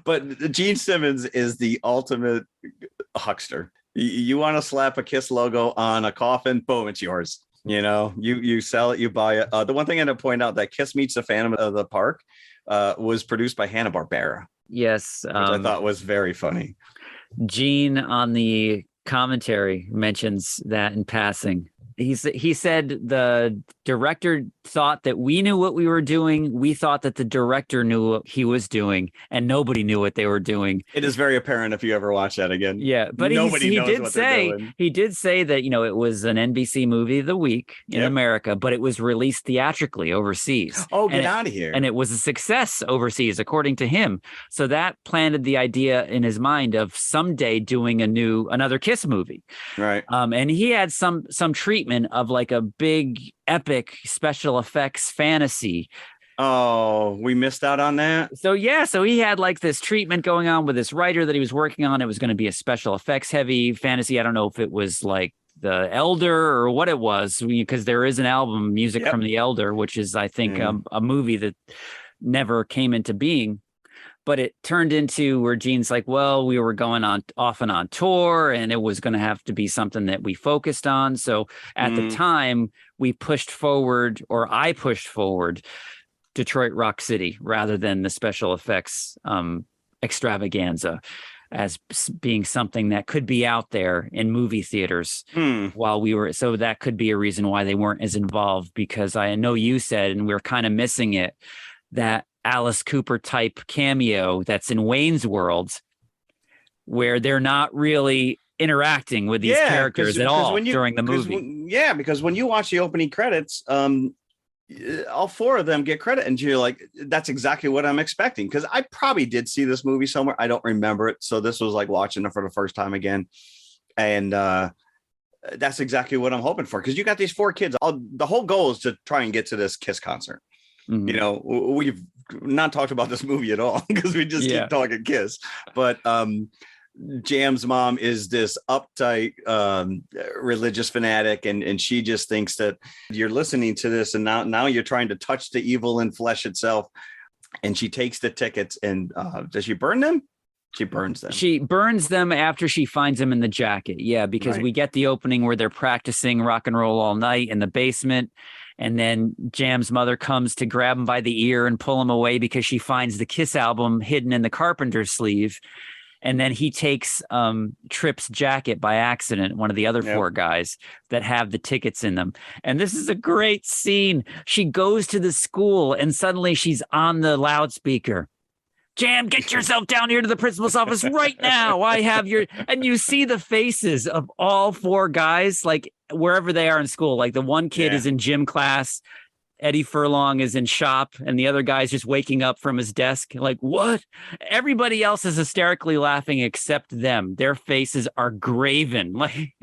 but Gene Simmons is the ultimate huckster. You want to slap a Kiss logo on a coffin, boom, it's yours. You sell it, you buy it. The one thing I had to point out that Kiss Meets the Phantom of the Park was produced by Hanna-Barbera. Yes. Which I thought was very funny. Gene on the commentary mentions that in passing. He said the director thought that we knew what we were doing. We thought that the director knew what he was doing, and nobody knew what they were doing. It is very apparent if you ever watch that again. Yeah, but he did say that it was an NBC movie of the week in America, but it was released theatrically overseas. Oh, get out of here! And it was a success overseas, according to him. So that planted the idea in his mind of someday doing another Kiss movie, right? And he had some treatment of like a big epic special effects fantasy. Oh, we missed out on that. So he had like this treatment going on with this writer that he was working on. It was going to be a special effects heavy fantasy. I don't know if it was like The Elder or what it was, because there is an album, Music from The Elder, which is, I think, a movie that never came into being. But it turned into where Gene's like, well, we were going off and on tour, and it was going to have to be something that we focused on. So at the time, I pushed forward Detroit Rock City rather than the special effects extravaganza as being something that could be out there in movie theaters while we were. So that could be a reason why they weren't as involved, because I know you said, and we're kind of missing it, that Alice Cooper type cameo that's in Wayne's World, where they're not really interacting with these characters at all during the movie. Because when you watch the opening credits, all four of them get credit, and you're like, that's exactly what I'm expecting. Because I probably did see this movie somewhere. I don't remember it. So this was like watching it for the first time again. And that's exactly what I'm hoping for. Because you got these four kids. The whole goal is to try and get to this Kiss concert. We've not talked about this movie at all because we just keep talking Kiss. But Jam's mom is this uptight religious fanatic, and she just thinks that you're listening to this, and now you're trying to touch the evil in flesh itself. And she takes the tickets, and does she burn them? She burns them. She burns them after she finds them in the jacket. Yeah, because we get the opening where they're practicing Rock and Roll All Night in the basement. And then Jam's mother comes to grab him by the ear and pull him away because she finds the Kiss album hidden in the carpenter's sleeve. And then he takes Tripp's jacket by accident, one of the other four guys that have the tickets in them. And this is a great scene. She goes to the school and suddenly she's on the loudspeaker. Jam, get yourself down here to the principal's office right now. I have your, and you see the faces of all four guys, like wherever they are in school. Like the one kid is in gym class, Eddie Furlong is in shop, and the other guy's just waking up from his desk. Like, what? Everybody else is hysterically laughing except them. Their faces are graven. Like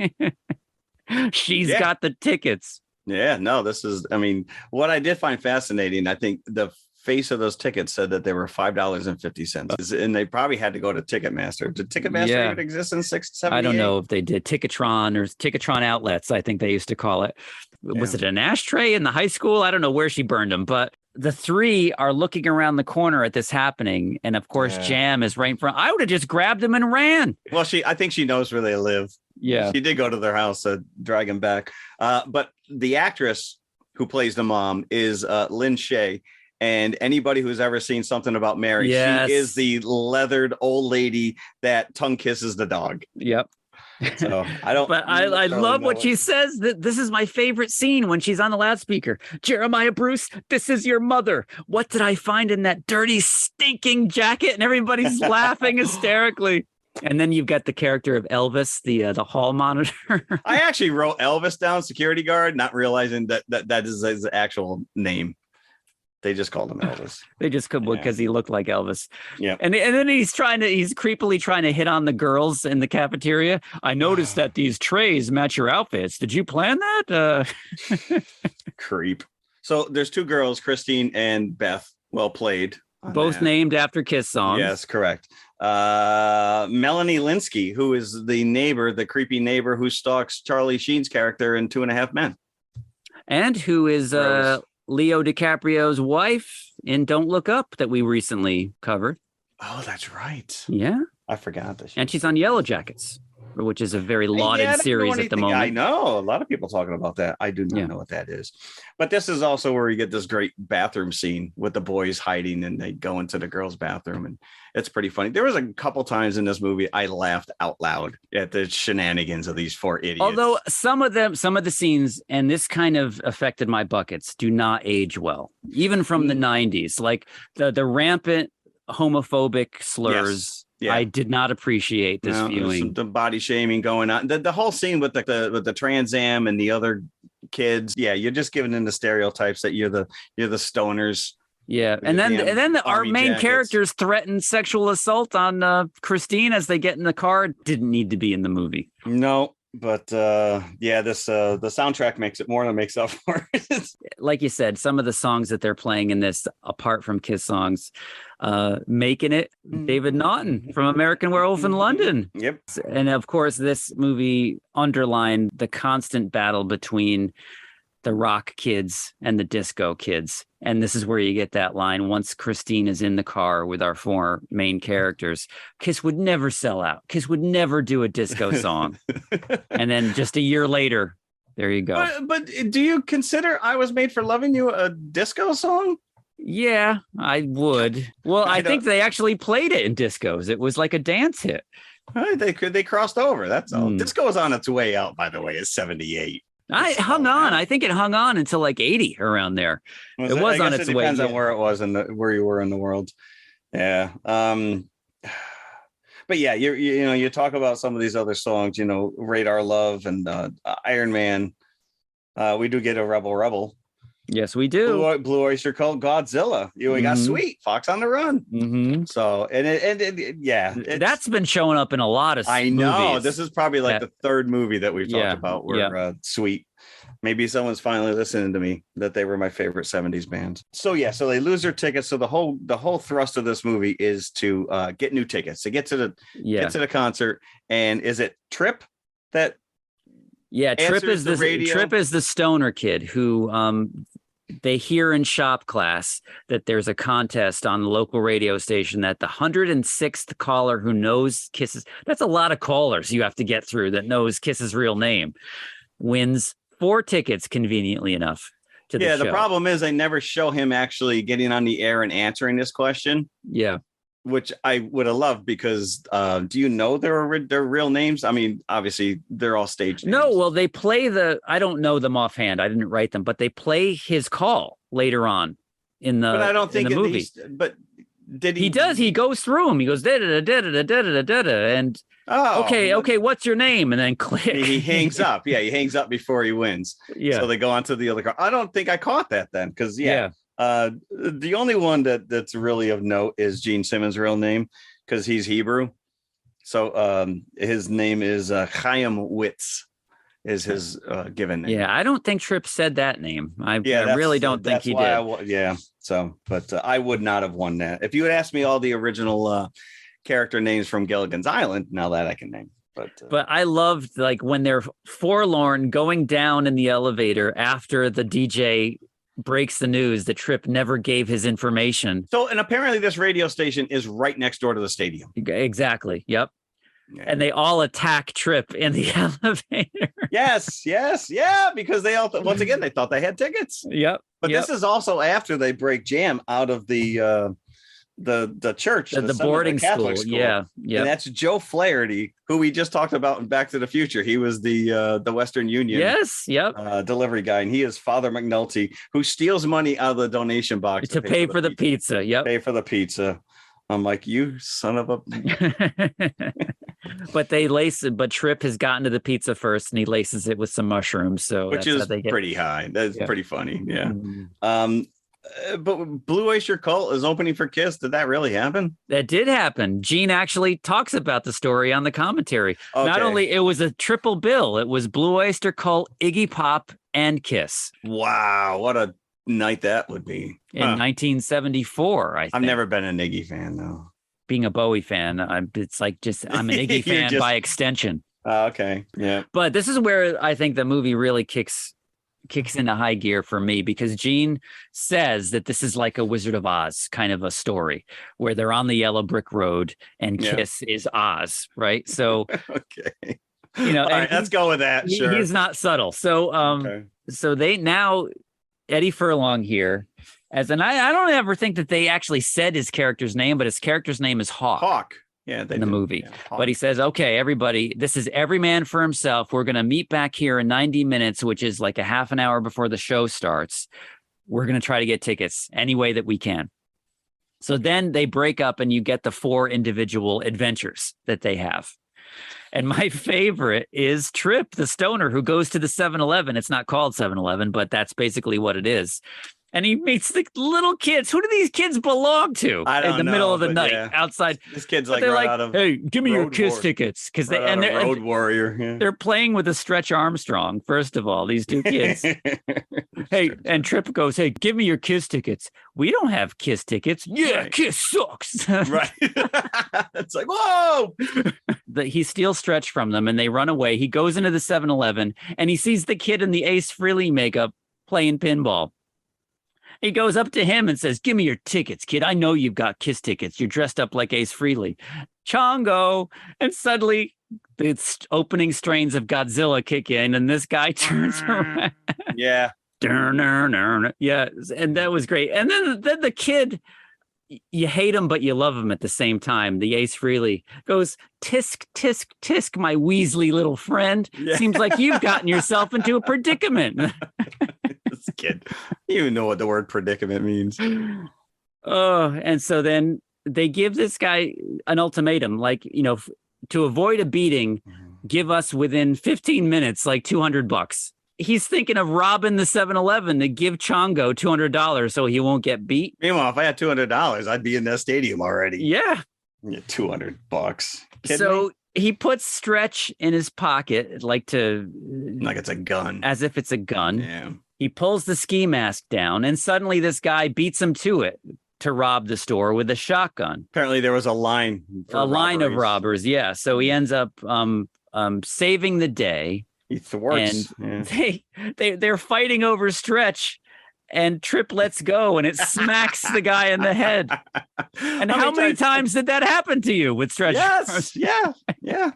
she's got the tickets. Yeah, no, this is, I mean, what I did find fascinating, I think the face of those tickets said that they were $5.50, and they probably had to go to Ticketmaster. Did Ticketmaster even exist in 678? I don't know if they did. Ticketron or Ticketron outlets, I think they used to call it. Was it an ashtray in the high school? I don't know where she burned them, but the three are looking around the corner at this happening, and of course Jam is right in front. I would have just grabbed them and ran. Well, I think she knows where they live. Yeah, she did go to their house to drag him back. But the actress who plays the mom is Lynn Shay. And anybody who's ever seen Something About Mary, she is the leathered old lady that tongue kisses the dog. Yep. So I don't. But I love what she says. That this is my favorite scene when she's on the loudspeaker. Jeremiah Bruce, this is your mother. What did I find in that dirty, stinking jacket? And everybody's laughing hysterically. And then you've got the character of Elvis, the hall monitor. I actually wrote Elvis down, security guard, not realizing that is his actual name. They just called him Elvis. They just could because he looked like Elvis. Yeah. And then he's creepily trying to hit on the girls in the cafeteria. I noticed that these trays match your outfits. Did you plan that? Creep. So there's two girls, Christine and Beth. Well played. on Both that. named after Kiss songs. Yes, correct. Melanie Linsky, who is the neighbor, the creepy neighbor who stalks Charlie Sheen's character in 2.5 Men. And who is Rose. Leo DiCaprio's wife in Don't Look Up that we recently covered. Oh, that's right. Yeah. I forgot that. And she's on Yellow Jackets, which is a very Yeah, I lauded don't know series at the anything. moment. I know a lot of people talking about that. I do not know what that is. But this is also where you get this great bathroom scene with the boys hiding and they go into the girls' bathroom. And it's pretty funny. There was a couple times in this movie I laughed out loud at the shenanigans of these 4 idiots. Although some of the scenes, and this kind of affected my buckets, do not age well, even from the 90s. Like the rampant homophobic slurs. Yeah. I did not appreciate this viewing. The body shaming going on. The whole scene with the Trans Am and the other kids. Yeah, you're just giving in the stereotypes that you're the stoners. Yeah, and then our main characters threaten sexual assault on Christine as they get in the car. Didn't need to be in the movie. No, but the soundtrack makes it more than makes up for it. Like you said, some of the songs that they're playing in this, apart from Kiss songs, making it David Naughton from American Werewolf in London. Yep. And of course, this movie underlined the constant battle between the rock kids and the disco kids. And this is where you get that line. Once Christine is in the car with our 4 main characters, Kiss would never sell out. Kiss would never do a disco song. And then just a year later, there you go. But do you consider I Was Made for Loving You a disco song? Yeah, I would. Well, I think they actually played it in discos. It was like a dance hit. They crossed over. That's all. Disco is on its way out, by the way. It's 78. I hung on. I think it hung on until like 80 around there. It was on its way. Depends on where it was and where you were in the world. Yeah. But yeah, you talk about some of these other songs, Radar Love and Iron Man. We do get a Rebel. Yes, we do. Blue Oyster Cult, Godzilla. We got Sweet, Fox on the Run. Mm-hmm. So, that's been showing up in a lot of I know. movies. This is probably like the 3rd movie that we've talked about where Sweet. Maybe someone's finally listening to me that they were my favorite 70s band. So so they lose their tickets. So the whole thrust of this movie is to get new tickets, to get to the concert. And is it Trip that Trip is the stoner kid who they hear in shop class that there's a contest on the local radio station that the 106th caller who knows Kiss's, that's a lot of callers you have to get through that knows Kiss's real name, wins 4 tickets conveniently enough to the show. The problem is they never show him actually getting on the air and answering this question. Yeah. Which I would have loved because do you know their real names? I mean, obviously they're all stage names. No, well, they play I don't know them offhand. I didn't write them, but they play his call later on in the, but I don't think in the movie. But did he? He does. He goes through them. He goes da da da da da da da da, and okay, what's your name? And then click. He hangs up. Yeah, he hangs up before he wins. Yeah. So they go on to the other car. I don't think I caught that then because the only one that's really of note is Gene Simmons' real name because he's Hebrew. So his name is Chaim Witz is his given name. Yeah, I don't think Tripp said that name. I really don't think he did. But I would not have won that. If you had asked me all the original character names from Gilligan's Island, now that I can name. But I loved like when they're forlorn going down in the elevator after the DJ breaks the news that Tripp never gave his information. So, and apparently this radio station is right next door to the stadium. Exactly. Yep. Yeah. And they all attack Tripp in the elevator. Yes. Yeah. Because they all, once again, they thought they had tickets. Yep. But this is also after they break jam out of the church, the boarding school. Yeah. And that's Joe Flaherty, who we just talked about in Back to the Future. He was the Western Union delivery guy, and he is Father McNulty, who steals money out of the donation box to pay for the pizza. Yep. Pay for the pizza. I'm like, you son of a. But but Tripp has gotten to the pizza first, and he laces it with some mushrooms. So which is pretty high. That's pretty funny. Yeah. Mm-hmm. But Blue Oyster Cult is opening for Kiss. Did that really happen? That did happen. Gene actually talks about the story on the commentary. Okay. Not only it was a triple bill, it was Blue Oyster Cult, Iggy Pop, and Kiss. Wow, what night that would be. In 1974, I think. I've never been an Iggy fan, though. Being a Bowie fan, it's like I'm an Iggy fan by extension. Okay, yeah. But this is where I think the movie really kicks into high gear for me, because Gene says that this is like a Wizard of Oz kind of a story where they're on the yellow brick road and Kiss is Oz, right? So, okay. You know, all right, let's go with that. Sure. He's not subtle. So, so they now Eddie Furlong here and I don't ever think that they actually said his character's name, but his character's name is Hawk. Yeah, in the movie. Yeah, but he says, okay, everybody, this is every man for himself. We're going to meet back here in 90 minutes, which is like a half an hour before the show starts. We're going to try to get tickets any way that we can. So then they break up and you get the 4 individual adventures that they have. And my favorite is Trip, the stoner, who goes to the 7-Eleven. It's not called 7-Eleven, but that's basically what it is. And he meets the little kids. Who do these kids belong to? I don't in the know, middle of the night outside? This kid's they're like, hey, give me your Kiss tickets, because they're Road Warrior. Yeah. They're playing with a Stretch Armstrong. First of all, these 2 kids. Hey, and Trip goes, hey, give me your Kiss tickets. We don't have Kiss tickets. Yeah, right. Kiss sucks. Right. It's like, whoa. He steals Stretch from them and they run away. He goes into the 7-Eleven and he sees the kid in the Ace Frehley makeup playing pinball. He goes up to him and says, give me your tickets, kid. I know you've got Kiss tickets. You're dressed up like Ace Frehley. Chongo. And suddenly the opening strains of Godzilla kick in and this guy turns around. Yeah. Yeah. And that was great. And then the kid, you hate him, but you love him at the same time. The Ace Frehley goes, tisk, tisk, tisk, my Weasley little friend. Yeah. Seems like you've gotten yourself into a predicament. This kid, you even know what the word predicament means. Oh, and so then they give this guy an ultimatum, like, you know, to avoid a beating, give us within 15 minutes, like $200. He's thinking of robbing the 7-Eleven to give Chongo $200 so he won't get beat. Meanwhile, if I had $200, I'd be in that stadium already. Yeah. $200. So he puts Stretch in his pocket, like it's a gun. As if it's a gun. Yeah. He pulls the ski mask down, and suddenly this guy beats him to it to rob the store with a shotgun. Apparently there was a line. Line of robbers, yeah. So he ends up saving the day. He thwarts. And they're fighting over Stretch, and Trip lets go, and it smacks the guy in the head. And how many times did that happen to you with Stretch? Yes, yeah.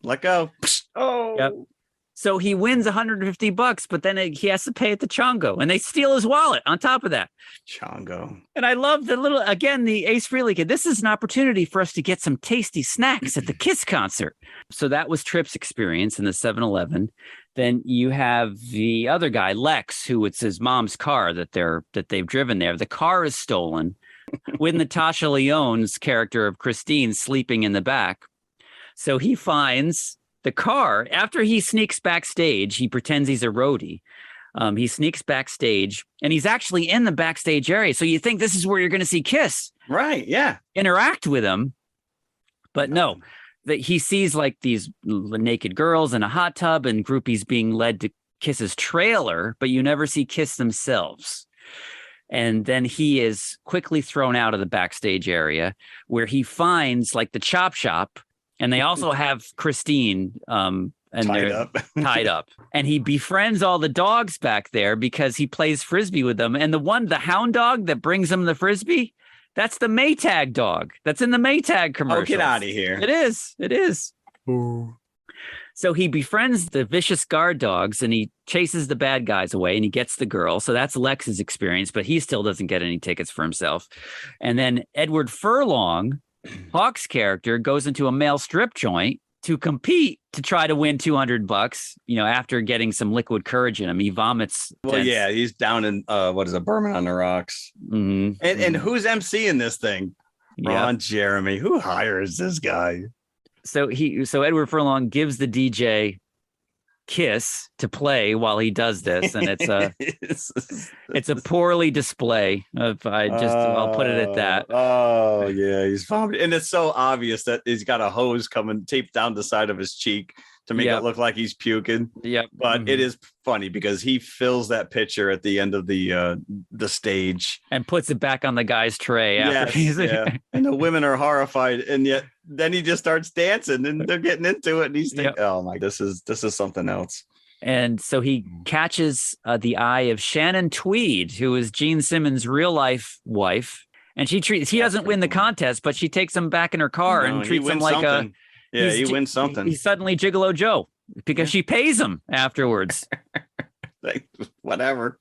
Let go. Oh. Yep. So he wins $150, but then he has to pay it to Chongo, and they steal his wallet on top of that. Chongo. And I love the Ace Frehley kid. This is an opportunity for us to get some tasty snacks at the Kiss concert. So that was Trip's experience in the 7-Eleven. Then you have the other guy, Lex, who it's his mom's car that they've driven there. The car is stolen with Natasha Lyonne's character of Christine sleeping in the back. So he finds the car. After he sneaks backstage, he pretends he's a roadie. He sneaks backstage, and he's actually in the backstage area. So you think this is where you're going to see Kiss. Right, yeah. Interact with him. But no, that he sees like these naked girls in a hot tub and groupies being led to Kiss's trailer, but you never see Kiss themselves. And then he is quickly thrown out of the backstage area where he finds like the chop shop. And they also have Christine and tied up. And he befriends all the dogs back there because he plays Frisbee with them. And the hound dog that brings him the Frisbee, that's the Maytag dog. That's in the Maytag commercial. Oh, get out of here. It is. Ooh. So he befriends the vicious guard dogs and he chases the bad guys away and he gets the girl. So that's Lex's experience, but he still doesn't get any tickets for himself. And then Edward Furlong, Hawk's character, goes into a male strip joint to compete to try to win $200, after getting some liquid courage in him. He vomits. Well, yeah, he's down in Burman on the Rocks. Mm-hmm. And who's emceeing this thing? Ron Jeremy. Who hires this guy? So Edward Furlong gives the DJ Kiss to play while he does this, and it's a poorly display. I'll put it at that. Oh yeah, he's vomiting, and it's so obvious that he's got a hose coming taped down the side of his cheek to make Yep. it look like he's puking. Yep. But it is funny because he fills that pitcher at the end of the stage And puts it back on the guy's tray after Yes, yeah. And the women are horrified, and yet then he just starts dancing, and they're getting into it, and he's thinking, "Oh my, this is something else." And so he catches the eye of Shannon Tweed, who is Gene Simmons' real life wife, and he doesn't win the contest, but she takes him back in her car and treats him like something. He wins something. He's suddenly Gigolo Joe because she pays him afterwards. Like, whatever.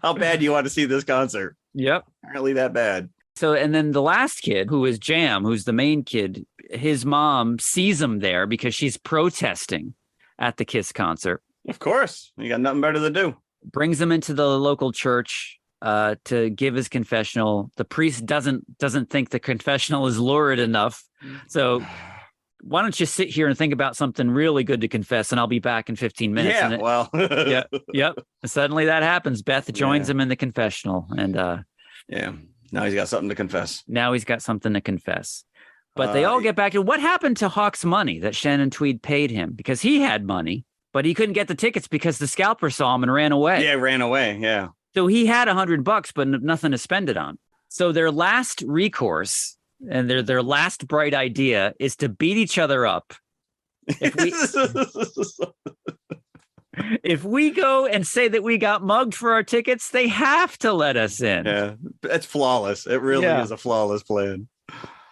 How bad do you want to see this concert? Yep. Apparently that bad. So, and then the last kid, who is Jam, who's the main kid, his mom sees him there because she's protesting at the Kiss concert. Of course. You got nothing better to do. Brings him into the local church to give his confessional. The priest doesn't think the confessional is lurid enough. So why don't you sit here and think about something really good to confess, and I'll be back in 15 minutes. Yeah, Yep. Suddenly that happens. Beth joins him in the confessional, and now he's got something to confess. But they all get back to what happened to Hawk's money that Shannon Tweed paid him, because he had money, but he couldn't get the tickets because the scalper saw him and ran away. Yeah, ran away. Yeah. So he had $100, but nothing to spend it on. So their last recourse and their last bright idea is to beat each other up. If we go and say that we got mugged for our tickets, they have to let us in. Yeah, it's flawless. It really is a flawless plan.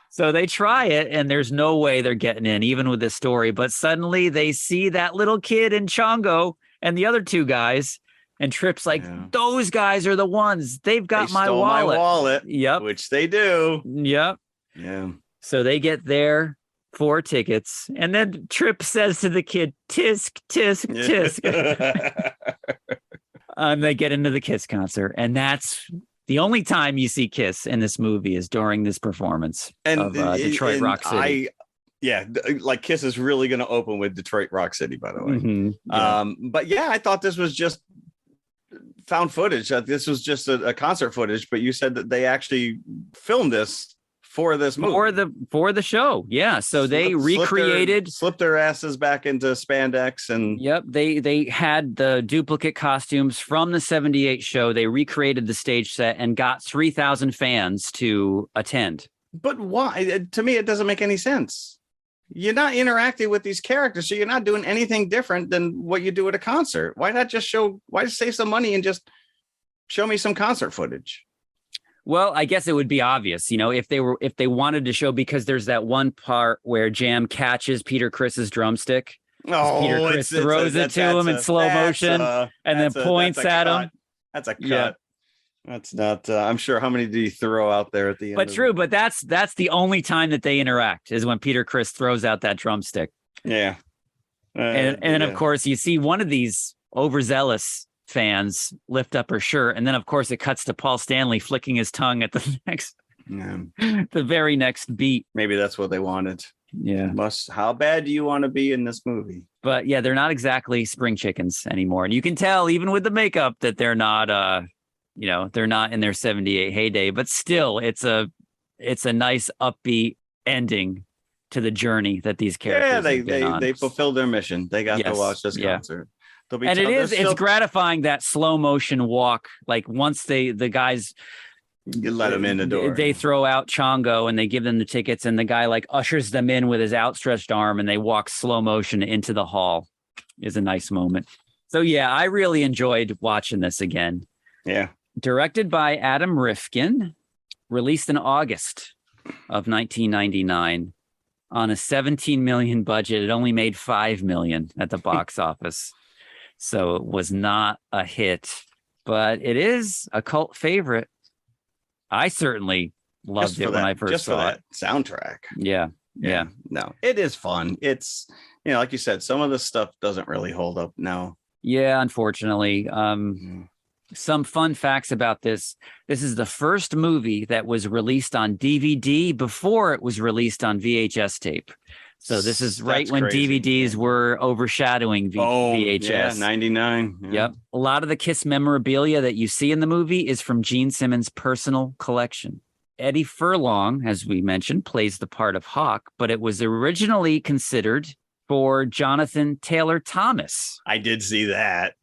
So they try it, and there's no way they're getting in, even with this story. But suddenly they see that little kid in Chongo and the other two guys, and Tripp's like, those guys are the ones. They've got my wallet. Yep. Which they do. Yep. Yeah. So they get their 4 tickets, and then Tripp says to the kid, "Tisk, tisk, tisk." And they get into the Kiss concert, and that's the only time you see Kiss in this movie is during this performance of Detroit Rock City. Like Kiss is really going to open with Detroit Rock City, by the way. Mm-hmm. But yeah, I thought this was just found footage. This was just a concert footage, but you said that they actually filmed this for this movie. For the show. Yeah. So they slipped their asses back into spandex, and they had the duplicate costumes from the 78 show. They recreated the stage set and got 3,000 fans to attend. But why? To me, it doesn't make any sense. You're not interacting with these characters, so you're not doing anything different than what you do at a concert. Why not just why save some money and just show me some concert footage? Well, I guess it would be obvious, if they wanted to show, because there's that one part where Jam catches Peter Chris's drumstick. Peter Chris throws it to him in slow motion and then points at him. That's a cut. Yeah. That's not. I'm sure. How many did he throw out there at the end? But true. But that's the only time that they interact is when Peter Chris throws out that drumstick. Yeah. And of course, you see one of these overzealous fans lift up her shirt, and then of course it cuts to Paul Stanley flicking his tongue at the very next beat. Maybe that's what they wanted. Yeah. How bad do you want to be in this movie? But yeah, they're not exactly spring chickens anymore, and you can tell even with the makeup that they're not they're not in their 78 heyday, but still it's a nice upbeat ending to the journey that these characters they fulfilled their mission. They got to watch this concert. And it's gratifying, that slow motion walk. Like once the guys, you let them in the door, they throw out Chongo and they give them the tickets, and the guy like ushers them in with his outstretched arm, and they walk slow motion into the hall. Is a nice moment. So yeah, I really enjoyed watching this again. Yeah. Directed by Adam Rifkin, released in August of 1999 on a 17 million budget. It only made 5 million at the box office. So it was not a hit, but it is a cult favorite. I certainly loved it when I first saw it. Soundtrack. Yeah. No, it is fun. It's, like you said, some of the stuff doesn't really hold up now. Yeah, unfortunately. Some fun facts about this. This is the first movie that was released on DVD before it was released on VHS tape. So this is right when crazy. DVDs were overshadowing VHS. Yeah, 99. Yeah. Yep. A lot of the Kiss memorabilia that you see in the movie is from Gene Simmons' personal collection. Eddie Furlong, as we mentioned, plays the part of Hawk, but it was originally considered for Jonathan Taylor Thomas. I did see that.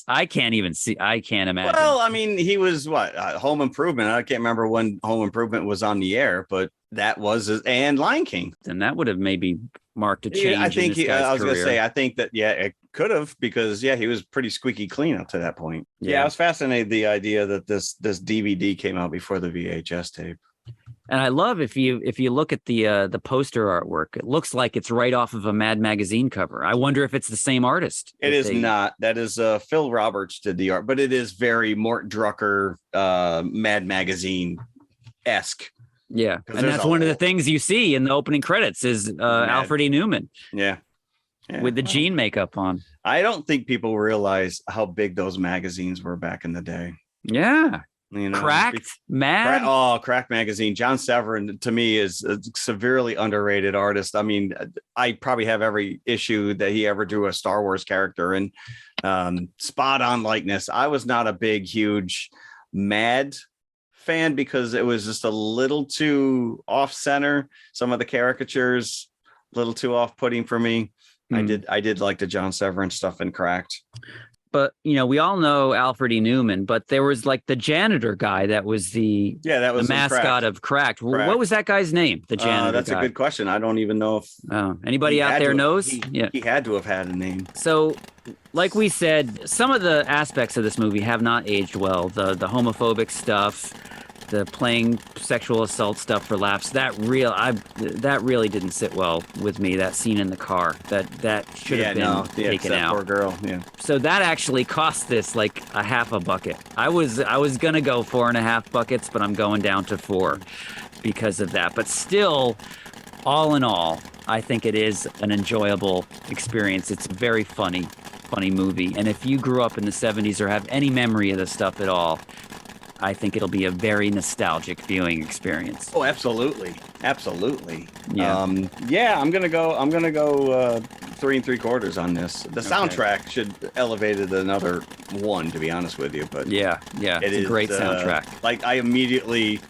I can't imagine. Well, I mean, he was Home Improvement. I can't remember when Home Improvement was on the air, but that was and Lion King. And that would have maybe marked a change. Yeah, I think I was going to career. say, I think that, it could have, because he was pretty squeaky clean up to that point. Yeah, I was fascinated the idea that this DVD came out before the VHS tape. And I love if you look at the poster artwork, it looks like it's right off of a Mad magazine cover. I wonder if it's the same artist. It is not. That is Phil Roberts did the art, but it is very Mort Drucker Mad magazine-esque. Yeah, and that's one of the things you see in the opening credits is Alfred E. Newman. Yeah, with the jean makeup on. I don't think people realize how big those magazines were back in the day. Yeah. Cracked, Mad. Cracked magazine. John Severin, to me, is a severely underrated artist. I mean, I probably have every issue that he ever drew a Star Wars character, and spot on likeness. I was not a big, huge Mad fan because it was just a little too off center. Some of the caricatures, a little too off putting for me. I did like the John Severin stuff in Cracked. But, we all know Alfred E. Newman, but there was like the janitor guy that was the mascot of Cracked. What was that guy's name? The janitor That's guy. a good question. I don't even know if anybody out there knows. He had to have had a name. So, like we said, some of the aspects of this movie have not aged well. The homophobic stuff, the playing sexual assault stuff for laughs, that really didn't sit well with me. That scene in the car, that should have been taken out. Poor girl. Yeah. So that actually cost this like a half a bucket. I was gonna go 4.5 buckets, but I'm going down to 4 because of that. But still, all in all, I think it is an enjoyable experience. It's a very funny movie. And if you grew up in the 70s or have any memory of this stuff at all, I think it'll be a very nostalgic viewing experience. Oh, absolutely. Yeah. I'm gonna go 3 3/4 on this. The soundtrack should elevate it another 1, to be honest with you. But it's a great soundtrack. Like I immediately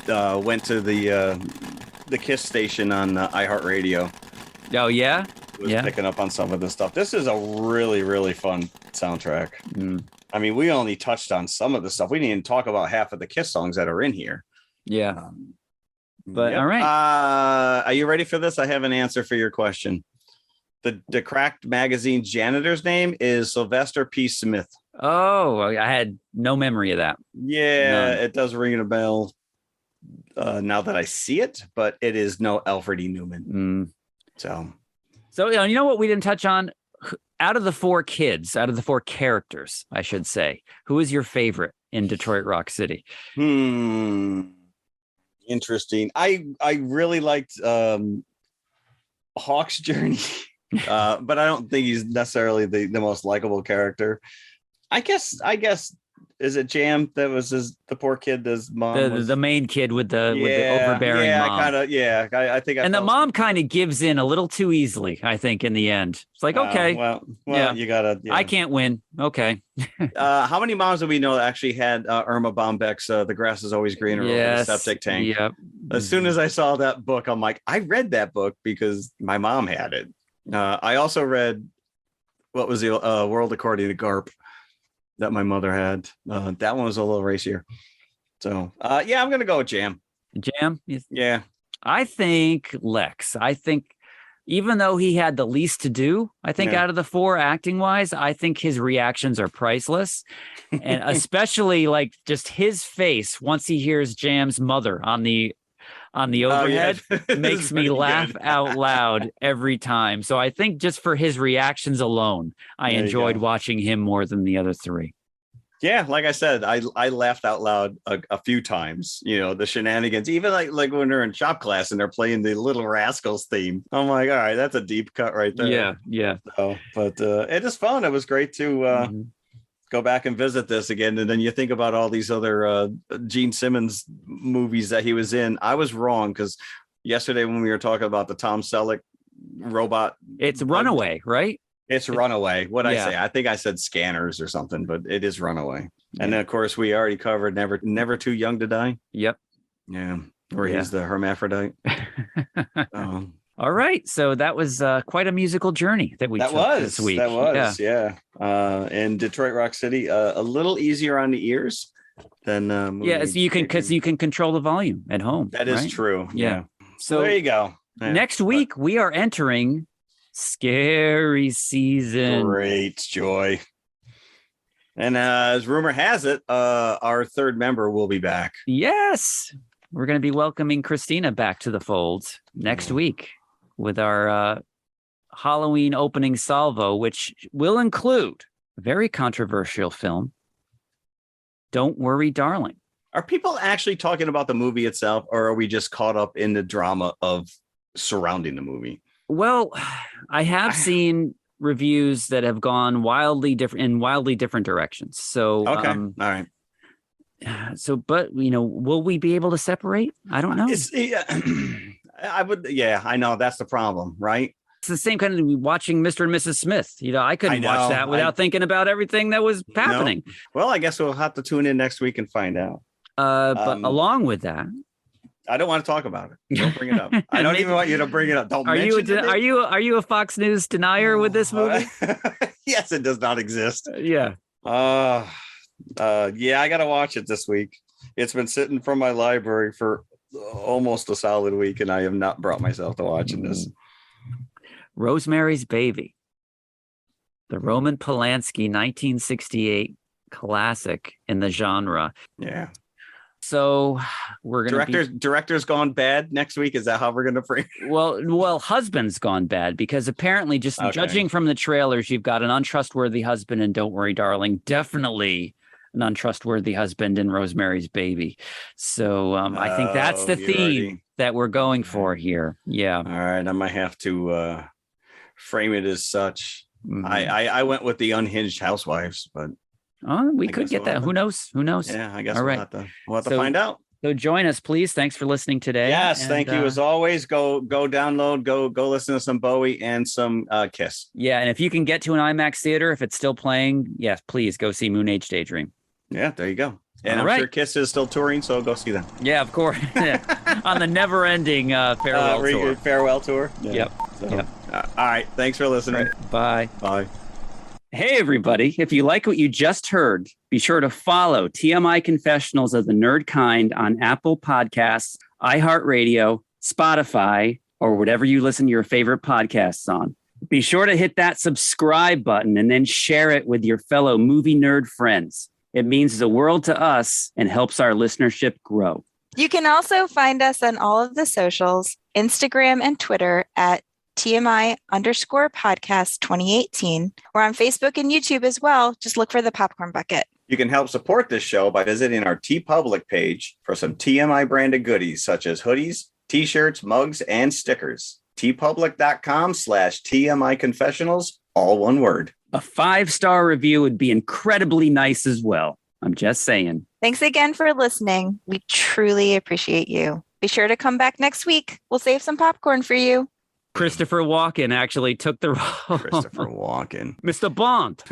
went to the Kiss station on iHeartRadio. Oh yeah, picking up on some of this stuff. This is a really, really fun soundtrack. I mean, we only touched on some of the stuff. We didn't even talk about half of the Kiss songs that are in here. Yeah. But all right. Are you ready for this? I have an answer for your question. The Cracked magazine's janitor's name is Sylvester P. Smith. Oh, I had no memory of that. Yeah, It does ring a bell now that I see it, but it is no Alfred E. Newman. So you know what we didn't touch on? Out of the 4 characters, I should say, who is your favorite in Detroit Rock City? Interesting. I really liked Hawk's Journey, but I don't think he's necessarily the most likable character. I guess is it Jam that was the poor kid, his mom, the main kid with the overbearing mom. I think the mom kind of gives in a little too easily, I think, in the end. It's like, okay, you gotta. Yeah. I can't win. Okay. How many moms do we know that actually had Irma Bombeck's "The Grass Is Always Greener" over the septic tank? Yep. As soon as I saw that book, I'm like, I read that book because my mom had it. I also read what was the World According to Garp that my mother had. That one was a little racier. So I'm gonna go with Jam. Yeah. I think Lex. I think even though he had the least to do, I think out of the 4 acting wise, I think his reactions are priceless. And especially like just his face once he hears Jam's mother on the overhead makes me laugh out loud every time. So I think just for his reactions alone, I enjoyed watching him more than the other 3. Yeah, like I said, I laughed out loud a few times. The shenanigans, even like when they're in shop class and they're playing the Little Rascals theme. I'm like, all right, that's a deep cut right there. Yeah. So, but it is fun. It was great to go back and visit this again. And then you think about all these other Gene Simmons movies that he was in. I was wrong because yesterday when we were talking about the Tom Selleck robot, it's Runaway, right? It's Runaway. What'd I say? I think I said Scanners or something, but it is Runaway. And then, of course, we already covered Never Too Young to Die. Yep. Yeah. Where he's the hermaphrodite. All right. So that was quite a musical journey that we took this week. That was, yeah. And Detroit Rock City, a little easier on the ears than so you can control the volume at home. That is true. Yeah. So there you go. Yeah. Next week we are entering scary season. Great joy. And as rumor has it, our third member will be back. Yes. We're going to be welcoming Christina back to the fold next week with our Halloween opening salvo, which will include a very controversial film, Don't Worry, Darling. Are people actually talking about the movie itself, or are we just caught up in the drama of surrounding the movie? Well, I have seen reviews that have gone wildly different directions. So, okay. All right. So, but will we be able to separate? I don't know. I would. Yeah, I know that's the problem, right? It's the same kind of watching Mr. and Mrs. Smith. I couldn't watch that without thinking about everything that was happening. No. Well, I guess we'll have to tune in next week and find out. But along with that, I don't want to talk about it. Don't bring it up. I don't even want you to bring it up. Don't. Are you a Fox News denier with this movie? Yes, it does not exist. Yeah. Yeah, I got to watch it this week. It's been sitting from my library for almost a solid week, and I have not brought myself to watching this. Rosemary's Baby, the Roman Polanski 1968 classic in the genre. Yeah. So we're going to director's gone bad next week. Is that how we're going to frame? Well, husband's gone bad because apparently judging from the trailers, you've got an untrustworthy husband in Don't Worry, Darling. Definitely an untrustworthy husband in Rosemary's Baby. So I think that's the theme that we're going for here. Yeah. All right. I might have to frame it as such. Mm-hmm. I went with the Unhinged Housewives, but we could get that. Who knows? Yeah, I guess we'll have to find out. So join us, please. Thanks for listening today. Yes, thank you. As always, go download, go listen to some Bowie and some Kiss. Yeah, and if you can get to an IMAX theater, if it's still playing, yes, please go see Moonage Daydream. Yeah, there you go. And I'm sure Kiss is still touring, so go see them. Yeah, of course. On the never-ending farewell tour. Farewell tour. Yeah. Yep. So, yep. All right. Thanks for listening. Right. Bye. Bye. Hey, everybody. If you like what you just heard, be sure to follow TMI Confessionals of the Nerd Kind on Apple Podcasts, iHeartRadio, Spotify, or whatever you listen to your favorite podcasts on. Be sure to hit that subscribe button and then share it with your fellow movie nerd friends. It means the world to us and helps our listenership grow. You can also find us on all of the socials, Instagram and Twitter at TMI_podcast 2018. We're on Facebook and YouTube as well. Just look for the Popcorn Bucket. You can help support this show by visiting our TeePublic page for some TMI branded goodies such as hoodies, t-shirts, mugs, and stickers. TeePublic.com/TMI Confessionals, all one word. A 5-star review would be incredibly nice as well. I'm just saying. Thanks again for listening. We truly appreciate you. Be sure to come back next week. We'll save some popcorn for you. Christopher Walken actually took the role. Christopher Walken. Mr. Bond.